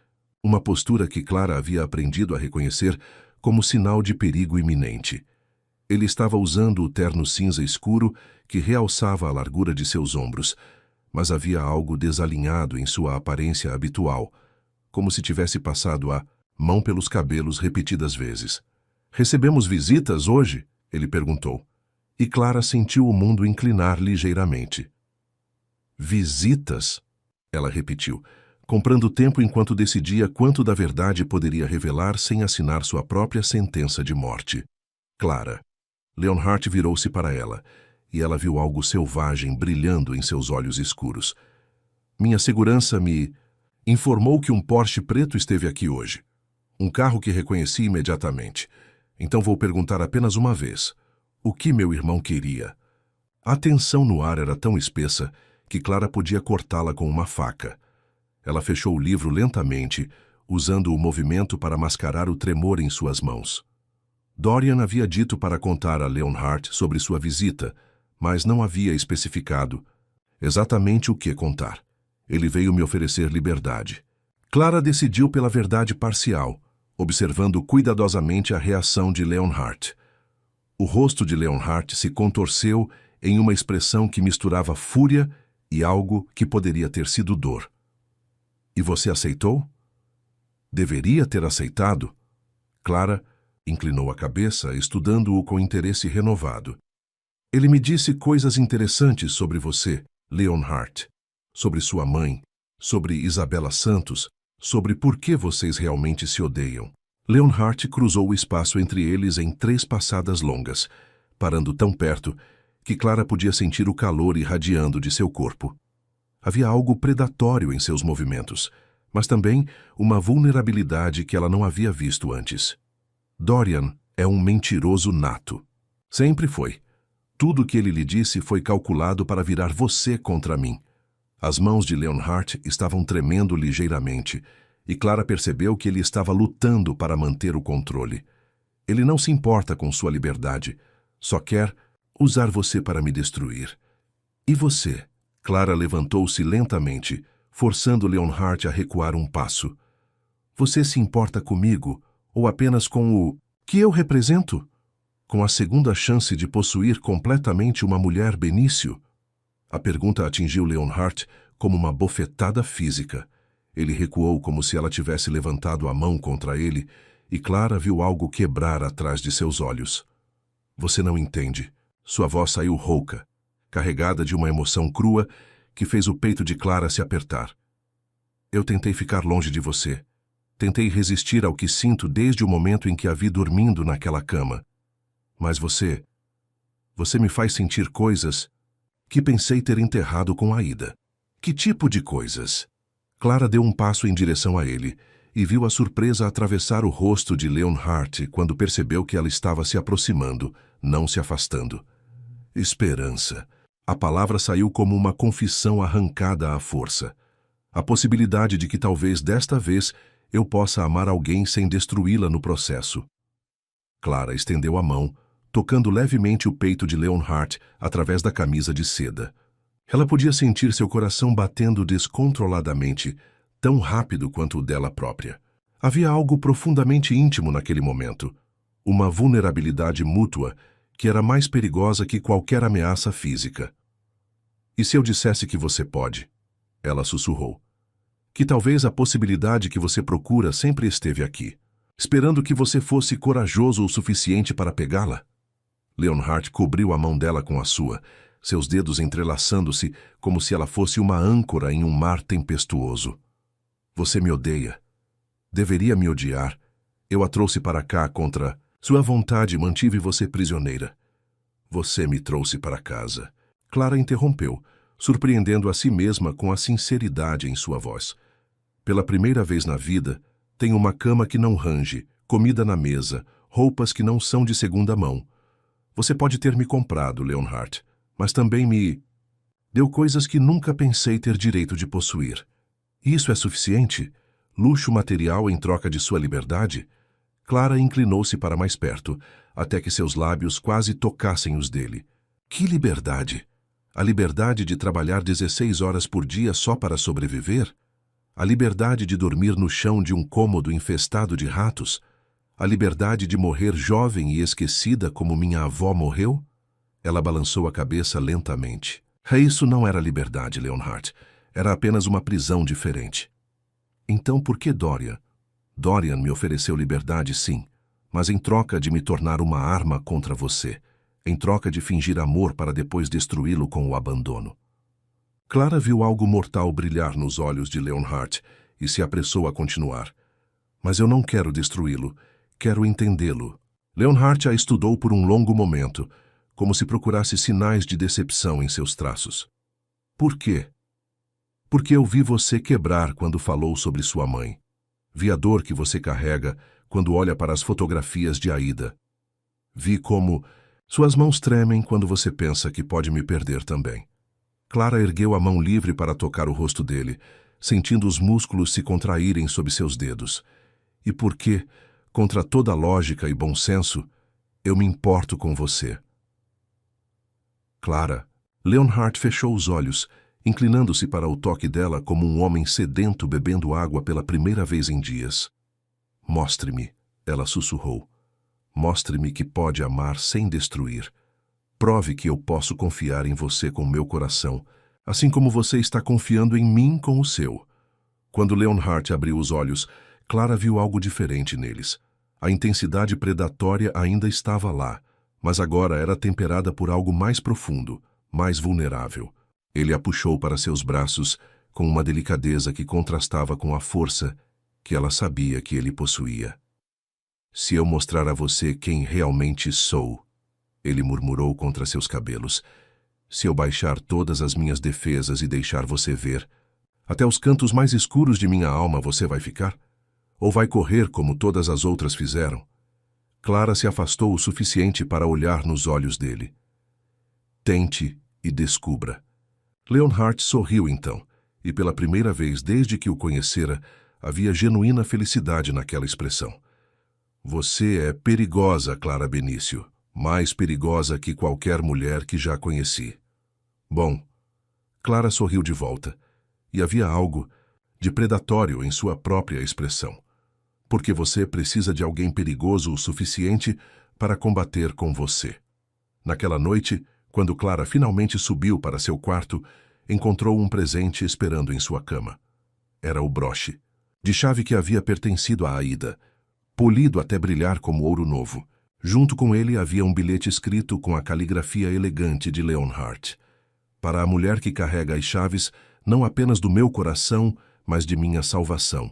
uma postura que Clara havia aprendido a reconhecer como sinal de perigo iminente. Ele estava usando o terno cinza escuro que realçava a largura de seus ombros, mas havia algo desalinhado em sua aparência habitual, como se tivesse passado a mão pelos cabelos repetidas vezes. "Recebemos visitas hoje?" ele perguntou. E Clara sentiu o mundo inclinar ligeiramente. "Visitas?" ela repetiu, comprando tempo enquanto decidia quanto da verdade poderia revelar sem assinar sua própria sentença de morte. Clara. Leonhardt virou-se para ela, e ela viu algo selvagem brilhando em seus olhos escuros. "Minha segurança me informou que um Porsche preto esteve aqui hoje. Um carro que reconheci imediatamente. Então vou perguntar apenas uma vez. O que meu irmão queria?" A tensão no ar era tão espessa que Clara podia cortá-la com uma faca. Ela fechou o livro lentamente, usando o movimento para mascarar o tremor em suas mãos. Dorian havia dito para contar a Leonhardt sobre sua visita, mas não havia especificado exatamente o que contar. Ele veio me oferecer liberdade. Clara decidiu pela verdade parcial, observando cuidadosamente a reação de Leonhardt. O rosto de Leonhardt se contorceu em uma expressão que misturava fúria e algo que poderia ter sido dor. "E você aceitou?" "Deveria ter aceitado." Clara inclinou a cabeça, estudando-o com interesse renovado. "Ele me disse coisas interessantes sobre você, Leonhardt. Sobre sua mãe, sobre Isabela Santos, sobre por que vocês realmente se odeiam." Leonhardt cruzou o espaço entre eles em 3 passadas longas, parando tão perto que Clara podia sentir o calor irradiando de seu corpo. Havia algo predatório em seus movimentos, mas também uma vulnerabilidade que ela não havia visto antes. Dorian é um mentiroso nato. Sempre foi. Tudo o que ele lhe disse foi calculado para virar você contra mim. As mãos de Leonhardt estavam tremendo ligeiramente, e Clara percebeu que ele estava lutando para manter o controle. Ele não se importa com sua liberdade, só quer usar você para me destruir. E você? Clara levantou-se lentamente, forçando Leonhardt a recuar um passo. Você se importa comigo, ou apenas com o que eu represento? Com a segunda chance de possuir completamente uma mulher Benício? A pergunta atingiu Leonhardt como uma bofetada física. Ele recuou como se ela tivesse levantado a mão contra ele, e Clara viu algo quebrar atrás de seus olhos. Você não entende. Sua voz saiu rouca, carregada de uma emoção crua que fez o peito de Clara se apertar. Eu tentei ficar longe de você. Tentei resistir ao que sinto desde o momento em que a vi dormindo naquela cama. Mas você me faz sentir coisas que pensei ter enterrado com Aida. Que tipo de coisas? Clara deu um passo em direção a ele e viu a surpresa atravessar o rosto de Leonhardt quando percebeu que ela estava se aproximando, não se afastando. Esperança. A palavra saiu como uma confissão arrancada à força. A possibilidade de que talvez desta vez eu possa amar alguém sem destruí-la no processo. Clara estendeu a mão, tocando levemente o peito de Leonhardt através da camisa de seda. Ela podia sentir seu coração batendo descontroladamente, tão rápido quanto o dela própria. Havia algo profundamente íntimo naquele momento, uma vulnerabilidade mútua que era mais perigosa que qualquer ameaça física. E se eu dissesse que você pode? Ela sussurrou. Que talvez a possibilidade que você procura sempre esteve aqui, esperando que você fosse corajoso o suficiente para pegá-la? Leonhardt cobriu a mão dela com a sua, seus dedos entrelaçando-se como se ela fosse uma âncora em um mar tempestuoso. Você me odeia. Deveria me odiar. Eu a trouxe para cá contra sua vontade e mantive você prisioneira. Você me trouxe para casa. Clara interrompeu, surpreendendo a si mesma com a sinceridade em sua voz. Pela primeira vez na vida, tenho uma cama que não range, comida na mesa, roupas que não são de segunda mão. Você pode ter me comprado, Leonhardt, mas também me deu coisas que nunca pensei ter direito de possuir. Isso é suficiente? Luxo material em troca de sua liberdade? Clara inclinou-se para mais perto, até que seus lábios quase tocassem os dele. Que liberdade! A liberdade de trabalhar 16 horas por dia só para sobreviver? A liberdade de dormir no chão de um cômodo infestado de ratos? A liberdade de morrer jovem e esquecida como minha avó morreu? Ela balançou a cabeça lentamente. Isso não era liberdade, Leonhardt. Era apenas uma prisão diferente. Então por que Dorian? Dorian me ofereceu liberdade, sim, mas em troca de me tornar uma arma contra você, em troca de fingir amor para depois destruí-lo com o abandono. Clara viu algo mortal brilhar nos olhos de Leonhardt e se apressou a continuar. Mas eu não quero destruí-lo, quero entendê-lo. Leonhardt a estudou por um longo momento, como se procurasse sinais de decepção em seus traços. Por quê? Porque eu vi você quebrar quando falou sobre sua mãe. Vi a dor que você carrega quando olha para as fotografias de Aida. Vi como suas mãos tremem quando você pensa que pode me perder também. Clara ergueu a mão livre para tocar o rosto dele, sentindo os músculos se contraírem sob seus dedos. E porque, contra toda lógica e bom senso, eu me importo com você. Clara, Leonhardt fechou os olhos, inclinando-se para o toque dela como um homem sedento bebendo água pela primeira vez em dias. Mostre-me, ela sussurrou. Mostre-me que pode amar sem destruir. Prove que eu posso confiar em você com meu coração, assim como você está confiando em mim com o seu. Quando Leonhardt abriu os olhos, Clara viu algo diferente neles. A intensidade predatória ainda estava lá, mas agora era temperada por algo mais profundo, mais vulnerável. Ele a puxou para seus braços com uma delicadeza que contrastava com a força que ela sabia que ele possuía. Se eu mostrar a você quem realmente sou, ele murmurou contra seus cabelos, se eu baixar todas as minhas defesas e deixar você ver, até os cantos mais escuros de minha alma você vai ficar? Ou vai correr como todas as outras fizeram? Clara se afastou o suficiente para olhar nos olhos dele. Tente e descubra. Leonhardt sorriu então, e pela primeira vez desde que o conhecera, havia genuína felicidade naquela expressão. Você é perigosa, Clara Benício, mais perigosa que qualquer mulher que já conheci. Bom, Clara sorriu de volta, e havia algo de predatório em sua própria expressão. Porque você precisa de alguém perigoso o suficiente para combater com você. Naquela noite, quando Clara finalmente subiu para seu quarto, encontrou um presente esperando em sua cama. Era o broche, de chave que havia pertencido a Aida, polido até brilhar como ouro novo. Junto com ele havia um bilhete escrito com a caligrafia elegante de Leonhardt. Para a mulher que carrega as chaves, não apenas do meu coração, mas de minha salvação.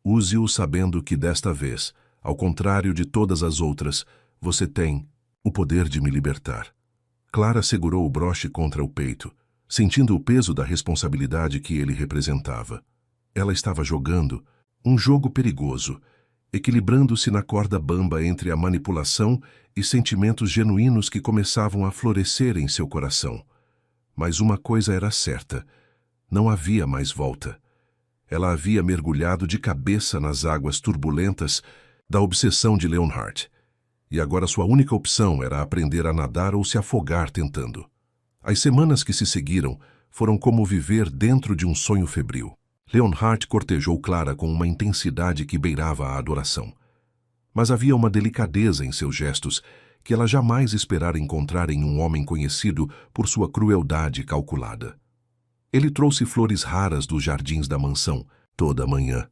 Use-o sabendo que desta vez, ao contrário de todas as outras, você tem o poder de me libertar. Clara segurou o broche contra o peito, sentindo o peso da responsabilidade que ele representava. Ela estava jogando um jogo perigoso, equilibrando-se na corda bamba entre a manipulação e sentimentos genuínos que começavam a florescer em seu coração. Mas uma coisa era certa: não havia mais volta. Ela havia mergulhado de cabeça nas águas turbulentas da obsessão de Leonhardt, e agora sua única opção era aprender a nadar ou se afogar tentando. As semanas que se seguiram foram como viver dentro de um sonho febril. Leonhardt cortejou Clara com uma intensidade que beirava a adoração. Mas havia uma delicadeza em seus gestos que ela jamais esperara encontrar em um homem conhecido por sua crueldade calculada. Ele trouxe flores raras dos jardins da mansão toda manhã,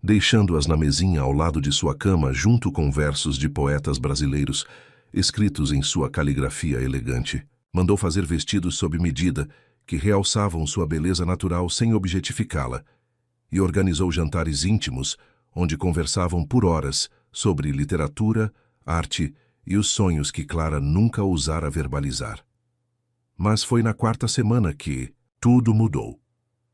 deixando-as na mesinha ao lado de sua cama junto com versos de poetas brasileiros, escritos em sua caligrafia elegante. Mandou fazer vestidos sob medida, que realçavam sua beleza natural sem objetificá-la, e organizou jantares íntimos, onde conversavam por horas sobre literatura, arte e os sonhos que Clara nunca ousara verbalizar. Mas foi na quarta semana que tudo mudou.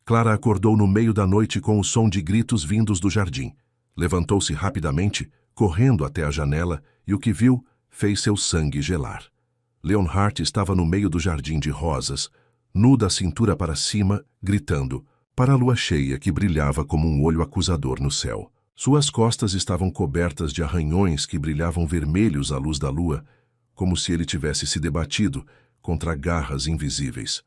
Clara acordou no meio da noite com o som de gritos vindos do jardim. Levantou-se rapidamente, correndo até a janela, e o que viu fez seu sangue gelar. Leonhardt estava no meio do jardim de rosas, nu da cintura para cima, gritando, para a lua cheia que brilhava como um olho acusador no céu. Suas costas estavam cobertas de arranhões que brilhavam vermelhos à luz da lua, como se ele tivesse se debatido contra garras invisíveis.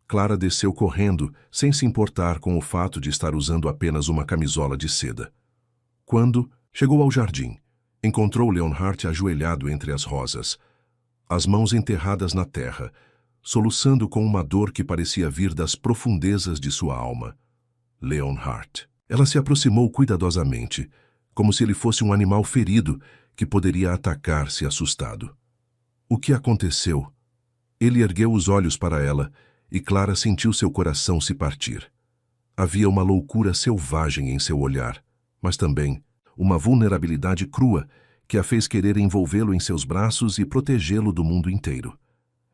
Clara desceu correndo, sem se importar com o fato de estar usando apenas uma camisola de seda. Quando chegou ao jardim, encontrou Leonhardt ajoelhado entre as rosas, as mãos enterradas na terra, soluçando com uma dor que parecia vir das profundezas de sua alma. Leonhardt. Ela se aproximou cuidadosamente, como se ele fosse um animal ferido que poderia atacar se assustado. O que aconteceu? Ele ergueu os olhos para ela e Clara sentiu seu coração se partir. Havia uma loucura selvagem em seu olhar, mas também uma vulnerabilidade crua que a fez querer envolvê-lo em seus braços e protegê-lo do mundo inteiro.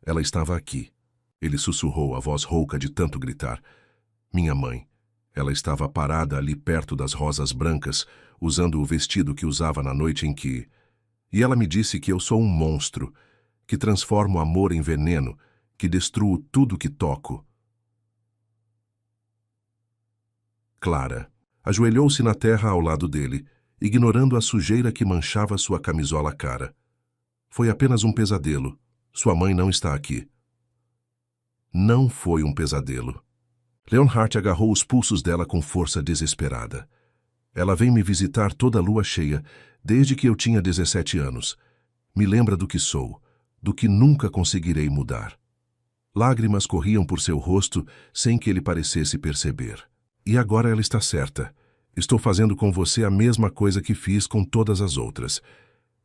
Ela estava aqui. Ele sussurrou, a voz rouca de tanto gritar. Minha mãe. Ela estava parada ali perto das rosas brancas, usando o vestido que usava na noite em que... E ela me disse que eu sou um monstro, que transformo amor em veneno, que destruo tudo que toco. Clara ajoelhou-se na terra ao lado dele, ignorando a sujeira que manchava sua camisola cara. Foi apenas um pesadelo. Sua mãe não está aqui. Não foi um pesadelo. Leonhardt agarrou os pulsos dela com força desesperada. Ela vem me visitar toda lua cheia, desde que eu tinha 17 anos. Me lembra do que sou, do que nunca conseguirei mudar. Lágrimas corriam por seu rosto sem que ele parecesse perceber. E agora ela está certa. Estou fazendo com você a mesma coisa que fiz com todas as outras.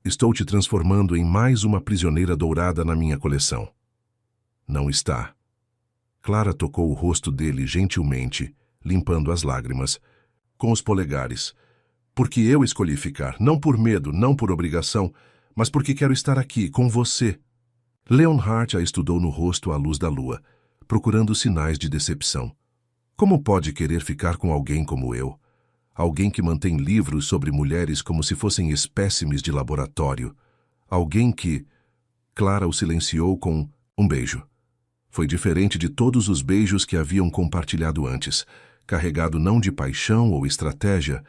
Estou te transformando em mais uma prisioneira dourada na minha coleção. Não está. Clara tocou o rosto dele gentilmente, limpando as lágrimas, com os polegares. Porque eu escolhi ficar, não por medo, não por obrigação, mas porque quero estar aqui, com você. Leonhardt a estudou no rosto à luz da lua, procurando sinais de decepção. Como pode querer ficar com alguém como eu? Alguém que mantém livros sobre mulheres como se fossem espécimes de laboratório. Alguém que... Clara o silenciou com um beijo. Foi diferente de todos os beijos que haviam compartilhado antes, carregado não de paixão ou estratégia,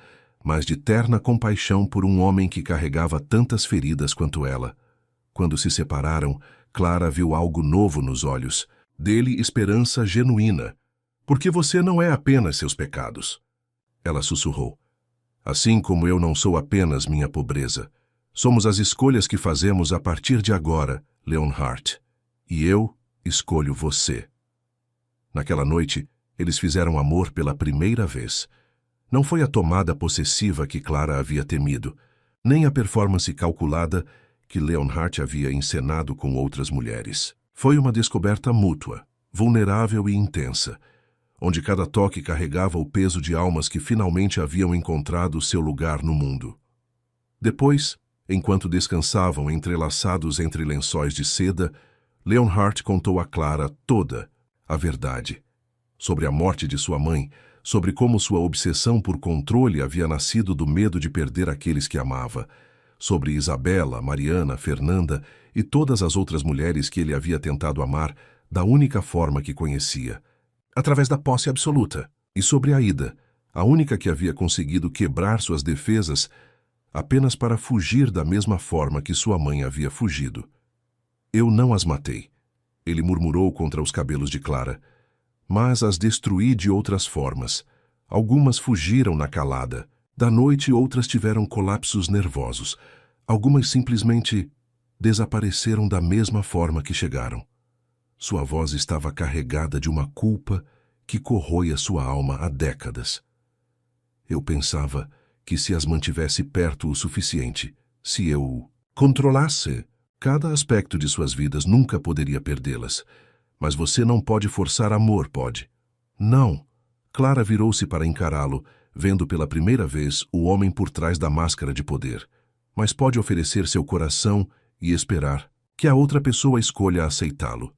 mas de terna compaixão por um homem que carregava tantas feridas quanto ela. Quando se separaram, Clara viu algo novo nos olhos, dele esperança genuína. Porque você não é apenas seus pecados. Ela sussurrou. Assim como eu não sou apenas minha pobreza. Somos as escolhas que fazemos a partir de agora, Leonhardt. E eu escolho você. Naquela noite, eles fizeram amor pela primeira vez. Não foi a tomada possessiva que Clara havia temido, nem a performance calculada que Leonhardt havia encenado com outras mulheres. Foi uma descoberta mútua, vulnerável e intensa, onde cada toque carregava o peso de almas que finalmente haviam encontrado seu lugar no mundo. Depois, enquanto descansavam entrelaçados entre lençóis de seda, Leonhardt contou a Clara toda a verdade. Sobre a morte de sua mãe, sobre como sua obsessão por controle havia nascido do medo de perder aqueles que amava, sobre Isabela, Mariana, Fernanda e todas as outras mulheres que ele havia tentado amar, da única forma que conhecia, através da posse absoluta. E sobre Aida, a única que havia conseguido quebrar suas defesas apenas para fugir da mesma forma que sua mãe havia fugido. Eu não as matei, ele murmurou contra os cabelos de Clara, mas as destruí de outras formas. Algumas fugiram na calada. Da noite, outras tiveram colapsos nervosos. Algumas simplesmente desapareceram da mesma forma que chegaram. Sua voz estava carregada de uma culpa que corrói a sua alma há décadas. Eu pensava que se as mantivesse perto o suficiente, se eu controlasse cada aspecto de suas vidas, nunca poderia perdê-las. Mas você não pode forçar amor, pode? Não. Clara virou-se para encará-lo, vendo pela primeira vez o homem por trás da máscara de poder. Mas pode oferecer seu coração e esperar que a outra pessoa escolha aceitá-lo.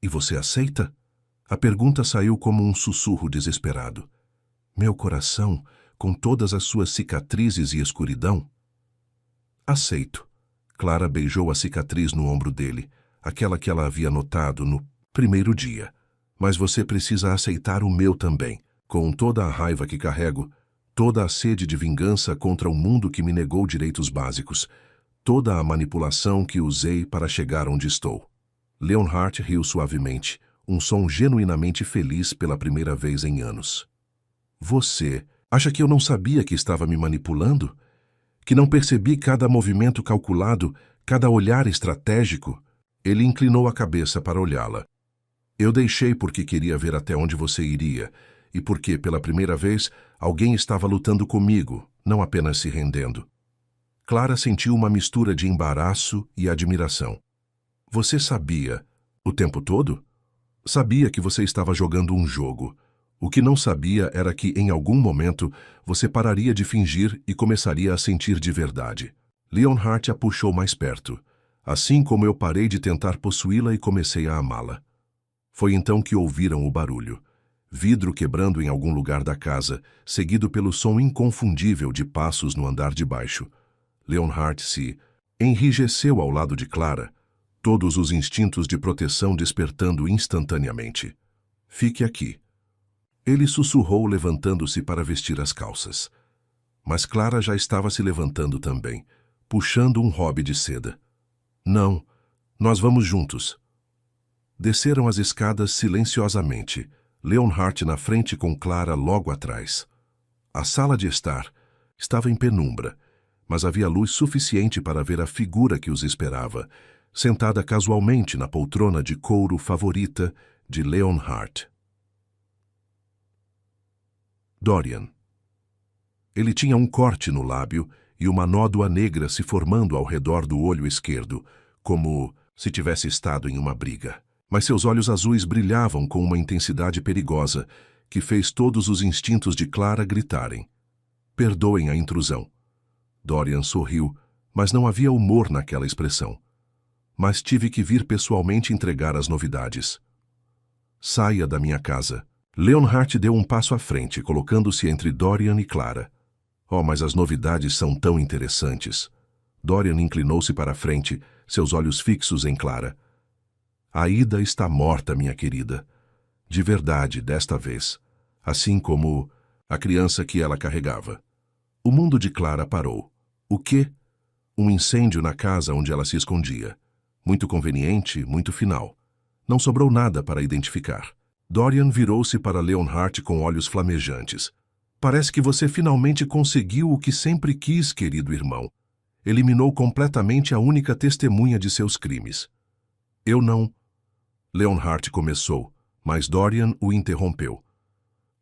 E você aceita? A pergunta saiu como um sussurro desesperado. Meu coração, com todas as suas cicatrizes e escuridão? Aceito. Clara beijou a cicatriz no ombro dele, aquela que ela havia notado no primeiro dia. Mas você precisa aceitar o meu também, com toda a raiva que carrego, toda a sede de vingança contra o mundo que me negou direitos básicos, toda a manipulação que usei para chegar onde estou. Leonhardt riu suavemente, um som genuinamente feliz pela primeira vez em anos. Você acha que eu não sabia que estava me manipulando? Que não percebi cada movimento calculado, cada olhar estratégico? Ele inclinou a cabeça para olhá-la. Eu deixei porque queria ver até onde você iria, e porque, pela primeira vez, alguém estava lutando comigo, não apenas se rendendo. Clara sentiu uma mistura de embaraço e admiração. Você sabia, o tempo todo? Sabia que você estava jogando um jogo. O que não sabia era que, em algum momento, você pararia de fingir e começaria a sentir de verdade. Leonhardt a puxou mais perto, assim como eu parei de tentar possuí-la e comecei a amá-la. Foi então que ouviram o barulho. Vidro quebrando em algum lugar da casa, seguido pelo som inconfundível de passos no andar de baixo. Leonhardt se enrijeceu ao lado de Clara, todos os instintos de proteção despertando instantaneamente. Fique aqui. Ele sussurrou, levantando-se para vestir as calças. Mas Clara já estava se levantando também, puxando um hobby de seda. Não, nós vamos juntos. Desceram as escadas silenciosamente, Leonhardt na frente com Clara logo atrás. A sala de estar estava em penumbra, mas havia luz suficiente para ver a figura que os esperava, sentada casualmente na poltrona de couro favorita de Leonhardt. Dorian. Ele tinha um corte no lábio e uma nódoa negra se formando ao redor do olho esquerdo, como se tivesse estado em uma briga. Mas seus olhos azuis brilhavam com uma intensidade perigosa que fez todos os instintos de Clara gritarem. Perdoem a intrusão. Dorian sorriu, mas não havia humor naquela expressão. Mas tive que vir pessoalmente entregar as novidades. Saia da minha casa. Leonhardt deu um passo à frente, colocando-se entre Dorian e Clara. Oh, mas as novidades são tão interessantes. Dorian inclinou-se para a frente, seus olhos fixos em Clara. Aida está morta, minha querida. De verdade, desta vez. Assim como a criança que ela carregava. O mundo de Clara parou. O quê? Um incêndio na casa onde ela se escondia. Muito conveniente, muito final. Não sobrou nada para identificar. Dorian virou-se para Leonhardt com olhos flamejantes. Parece que você finalmente conseguiu o que sempre quis, querido irmão. Eliminou completamente a única testemunha de seus crimes. Eu não... Leonhardt começou, mas Dorian o interrompeu.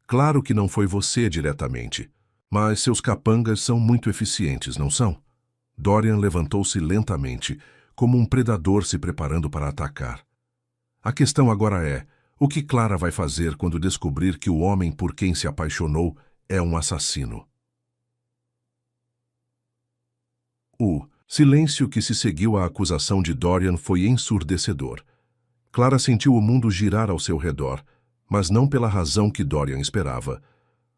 Claro que não foi você diretamente, mas seus capangas são muito eficientes, não são? Dorian levantou-se lentamente, como um predador se preparando para atacar. A questão agora é, o que Clara vai fazer quando descobrir que o homem por quem se apaixonou é um assassino? O silêncio que se seguiu à acusação de Dorian foi ensurdecedor. Clara sentiu o mundo girar ao seu redor, mas não pela razão que Dorian esperava.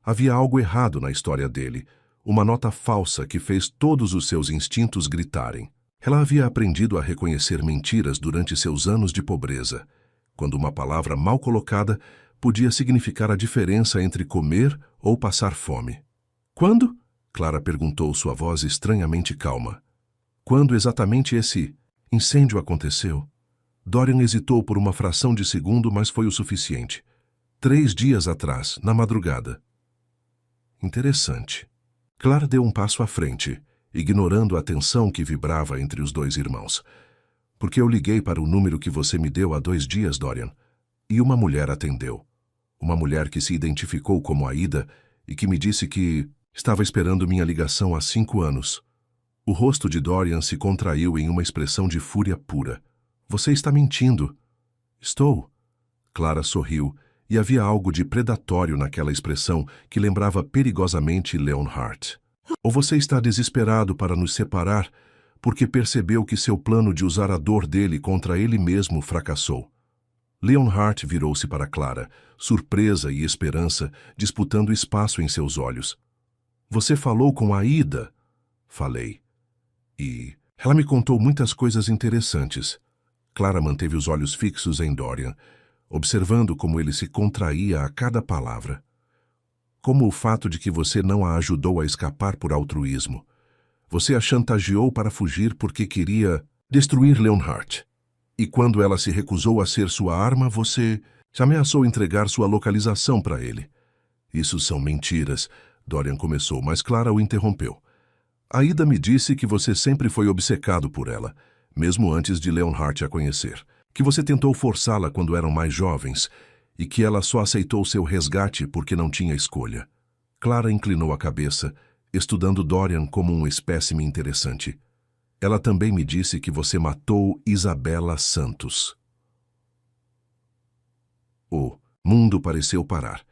Havia algo errado na história dele, uma nota falsa que fez todos os seus instintos gritarem. Ela havia aprendido a reconhecer mentiras durante seus anos de pobreza. quando uma palavra mal colocada podia significar a diferença entre comer ou passar fome. Quando? Clara perguntou, sua voz estranhamente calma. Quando exatamente esse incêndio aconteceu? Dorian hesitou por uma fração de segundo, mas foi o suficiente. 3 dias atrás, na madrugada. Interessante. Clara deu um passo à frente, ignorando a tensão que vibrava entre os dois irmãos. Porque eu liguei para o número que você me deu há 2 dias, Dorian, e uma mulher atendeu. Uma mulher que se identificou como Aida e que me disse que estava esperando minha ligação há 5 anos. O rosto de Dorian se contraiu em uma expressão de fúria pura. Você está mentindo. Estou. Clara sorriu, e havia algo de predatório naquela expressão que lembrava perigosamente Leonhardt. Ou você está desesperado para nos separar porque percebeu que seu plano de usar a dor dele contra ele mesmo fracassou. Leonhardt virou-se para Clara, surpresa e esperança disputando espaço em seus olhos. Você falou com Aida? Falei. E ela me contou muitas coisas interessantes. Clara manteve os olhos fixos em Dorian, observando como ele se contraía a cada palavra. Como o fato de que você não a ajudou a escapar por altruísmo. Você a chantageou para fugir porque queria destruir Leonhardt. E quando ela se recusou a ser sua arma, você ameaçou entregar sua localização para ele. Isso são mentiras, Dorian começou, mas Clara o interrompeu. Aida me disse que você sempre foi obcecado por ela, mesmo antes de Leonhardt a conhecer. Que você tentou forçá-la quando eram mais jovens e que ela só aceitou seu resgate porque não tinha escolha. Clara inclinou a cabeça, estudando Dorian como um espécime interessante. Ela também me disse que você matou Isabela Santos. O mundo pareceu parar.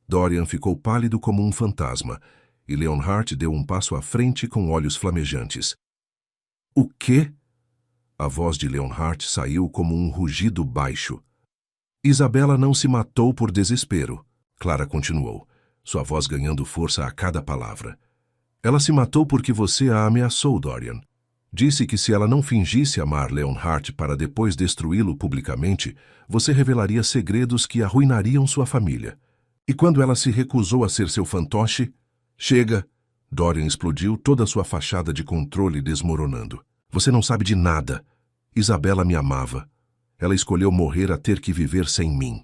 Dorian ficou pálido como um fantasma, e Leonhardt deu um passo à frente com olhos flamejantes. O quê? A voz de Leonhardt saiu como um rugido baixo. Isabela não se matou por desespero, Clara continuou, sua voz ganhando força a cada palavra. Ela se matou porque você a ameaçou, Dorian. Disse que se ela não fingisse amar Leonhardt para depois destruí-lo publicamente, você revelaria segredos que arruinariam sua família. E quando ela se recusou a ser seu fantoche... Chega! Dorian explodiu, toda sua fachada de controle desmoronando. Você não sabe de nada. Isabela me amava. Ela escolheu morrer a ter que viver sem mim.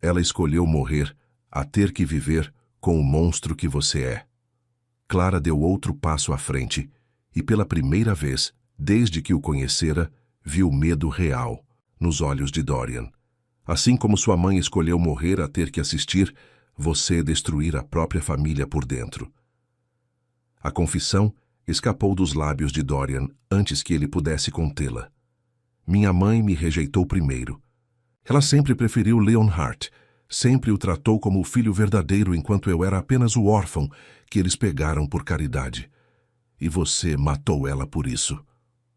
Ela escolheu morrer a ter que viver com o monstro que você é. Clara deu outro passo à frente e, pela primeira vez, desde que o conhecera, viu medo real nos olhos de Dorian. Assim como sua mãe escolheu morrer a ter que assistir, você destruir a própria família por dentro. A confissão escapou dos lábios de Dorian antes que ele pudesse contê-la. Minha mãe me rejeitou primeiro. Ela sempre preferiu Leonhardt, sempre o tratou como o filho verdadeiro enquanto eu era apenas o órfão que eles pegaram por caridade. E você matou ela por isso.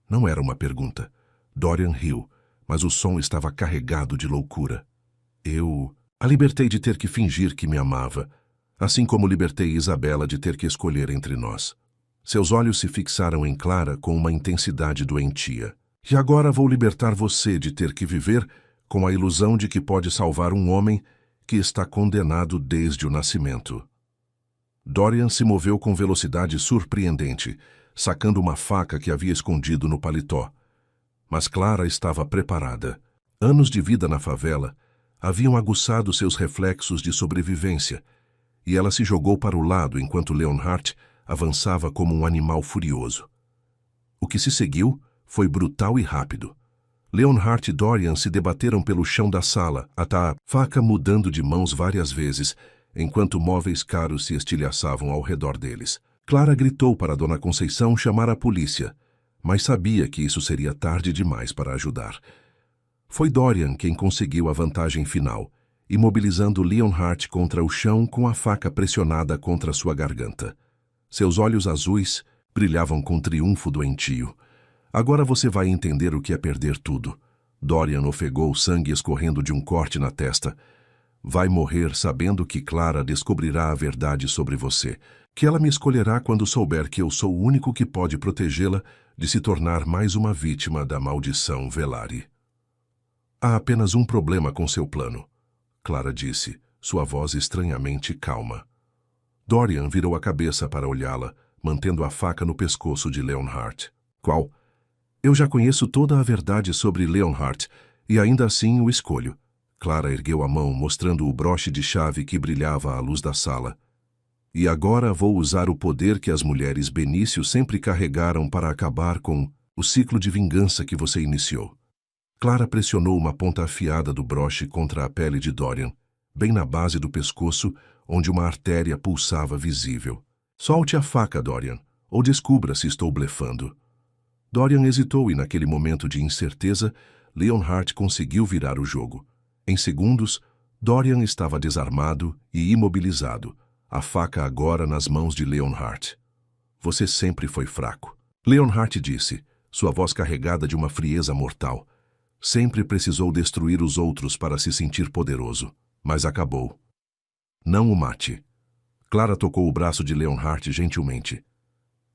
Não era uma pergunta. Dorian riu, mas o som estava carregado de loucura. Eu a libertei de ter que fingir que me amava, assim como libertei Isabela de ter que escolher entre nós. Seus olhos se fixaram em Clara com uma intensidade doentia. E agora vou libertar você de ter que viver com a ilusão de que pode salvar um homem que está condenado desde o nascimento. Dorian se moveu com velocidade surpreendente, sacando uma faca que havia escondido no paletó. Mas Clara estava preparada. Anos de vida na favela haviam aguçado seus reflexos de sobrevivência, e ela se jogou para o lado enquanto Leonhardt avançava como um animal furioso. O que se seguiu foi brutal e rápido. Leonhardt e Dorian se debateram pelo chão da sala, a faca mudando de mãos várias vezes, enquanto móveis caros se estilhaçavam ao redor deles. Clara gritou para Dona Conceição chamar a polícia, mas sabia que isso seria tarde demais para ajudar. Foi Dorian quem conseguiu a vantagem final, imobilizando Leonhardt contra o chão com a faca pressionada contra sua garganta. Seus olhos azuis brilhavam com triunfo doentio. Agora você vai entender o que é perder tudo. Dorian ofegou sangue escorrendo de um corte na testa. Vai morrer sabendo que Clara descobrirá a verdade sobre você, que ela me escolherá quando souber que eu sou o único que pode protegê-la de se tornar mais uma vítima da maldição Velari. Há apenas um problema com seu plano, Clara disse, sua voz estranhamente calma. Dorian virou a cabeça para olhá-la, mantendo a faca no pescoço de Leonhardt. Qual? Eu já conheço toda a verdade sobre Leonhardt, e ainda assim o escolho. Clara ergueu a mão, mostrando o broche de chave que brilhava à luz da sala. E agora vou usar o poder que as mulheres Benício sempre carregaram para acabar com o ciclo de vingança que você iniciou. Clara pressionou uma ponta afiada do broche contra a pele de Dorian, bem na base do pescoço, onde uma artéria pulsava visível. Solte a faca, Dorian, ou descubra se estou blefando. Dorian hesitou e, naquele momento de incerteza, Leonhardt conseguiu virar o jogo. Em segundos, Dorian estava desarmado e imobilizado, a faca agora nas mãos de Leonhardt. Você sempre foi fraco. Leonhardt disse, sua voz carregada de uma frieza mortal. Sempre precisou destruir os outros para se sentir poderoso, mas acabou. Não o mate. Clara tocou o braço de Leonhardt gentilmente.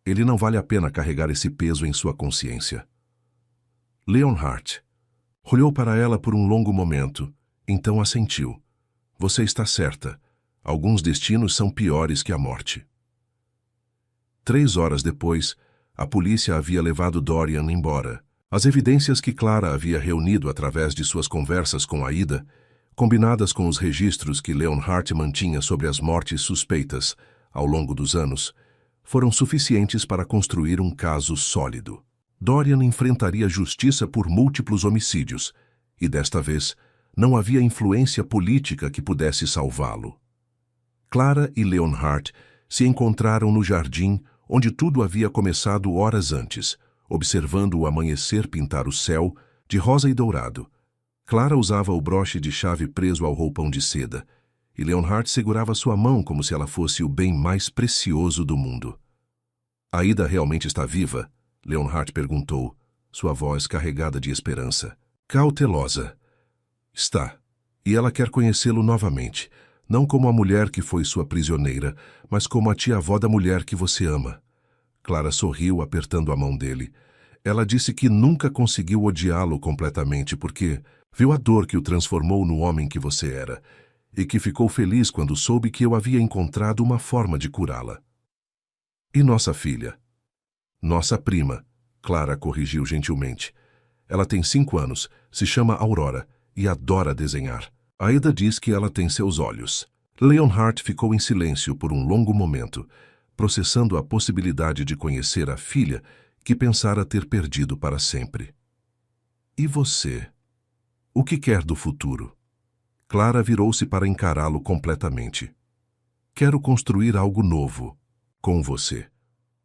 Ele não vale a pena carregar esse peso em sua consciência. Leonhardt olhou para ela por um longo momento, então assentiu. Você está certa. Alguns destinos são piores que a morte. 3 horas depois, a polícia havia levado Dorian embora. As evidências que Clara havia reunido através de suas conversas com Aida, combinadas com os registros que Leonhardt mantinha sobre as mortes suspeitas ao longo dos anos, foram suficientes para construir um caso sólido. Dorian enfrentaria justiça por múltiplos homicídios, e desta vez não havia influência política que pudesse salvá-lo. Clara e Leonhardt se encontraram no jardim onde tudo havia começado horas antes, observando o amanhecer pintar o céu de rosa e dourado. Clara usava o broche de chave preso ao roupão de seda, e Leonhardt segurava sua mão como se ela fosse o bem mais precioso do mundo. Aida realmente está viva? Leonhardt perguntou, sua voz carregada de esperança. Cautelosa. Está. E ela quer conhecê-lo novamente, não como a mulher que foi sua prisioneira, mas como a tia-avó da mulher que você ama. Clara sorriu, apertando a mão dele. Ela disse que nunca conseguiu odiá-lo completamente porque viu a dor que o transformou no homem que você era, e que ficou feliz quando soube que eu havia encontrado uma forma de curá-la. E nossa filha? Nossa prima, Clara corrigiu gentilmente. Ela tem 5 anos, se chama Aurora e adora desenhar. Aida diz que ela tem seus olhos. Leonhardt ficou em silêncio por um longo momento, processando a possibilidade de conhecer a filha que pensara ter perdido para sempre. E você? O que quer do futuro? Clara virou-se para encará-lo completamente. Quero construir algo novo, com você.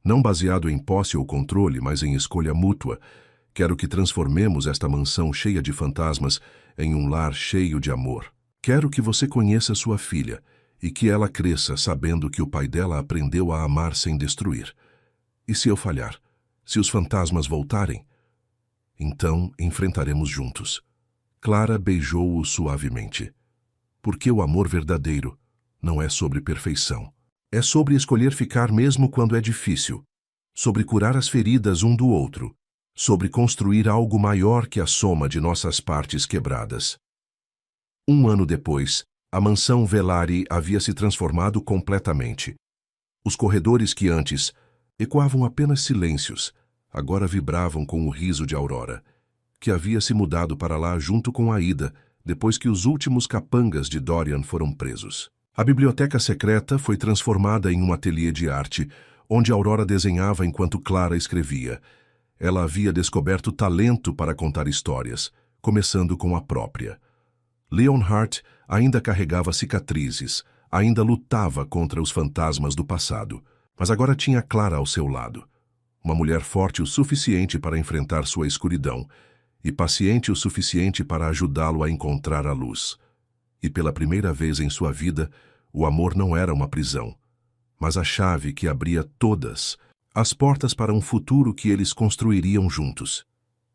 Não baseado em posse ou controle, mas em escolha mútua. Quero que transformemos esta mansão cheia de fantasmas em um lar cheio de amor. Quero que você conheça sua filha e que ela cresça sabendo que o pai dela aprendeu a amar sem destruir. E se eu falhar? Se os fantasmas voltarem? Então enfrentaremos juntos. Clara beijou-o suavemente. Porque o amor verdadeiro não é sobre perfeição. É sobre escolher ficar mesmo quando é difícil. Sobre curar as feridas um do outro. Sobre construir algo maior que a soma de nossas partes quebradas. 1 ano depois, a mansão Velari havia se transformado completamente. Os corredores que antes ecoavam apenas silêncios, agora vibravam com o riso de Aurora, que havia se mudado para lá junto com Aida, depois que os últimos capangas de Dorian foram presos. A biblioteca secreta foi transformada em um ateliê de arte, onde Aurora desenhava enquanto Clara escrevia. Ela havia descoberto talento para contar histórias, começando com a própria. Leonhardt ainda carregava cicatrizes, ainda lutava contra os fantasmas do passado, mas agora tinha Clara ao seu lado. Uma mulher forte o suficiente para enfrentar sua escuridão e paciente o suficiente para ajudá-lo a encontrar a luz. E pela primeira vez em sua vida, o amor não era uma prisão, mas a chave que abria todas as portas para um futuro que eles construiriam juntos.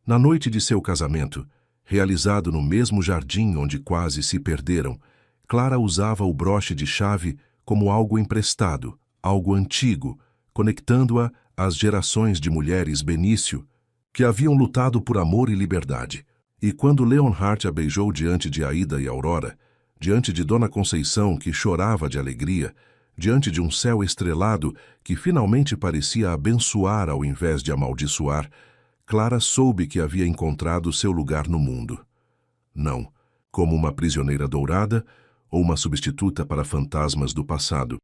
Na noite de seu casamento, realizado no mesmo jardim onde quase se perderam, Clara usava o broche de chave como algo emprestado, algo antigo, conectando-a às gerações de mulheres Benício que haviam lutado por amor e liberdade. E quando Leonhardt a beijou diante de Aida e Aurora, diante de Dona Conceição, que chorava de alegria, diante de um céu estrelado que finalmente parecia abençoar ao invés de amaldiçoar, Clara soube que havia encontrado seu lugar no mundo. Não como uma prisioneira dourada ou uma substituta para fantasmas do passado,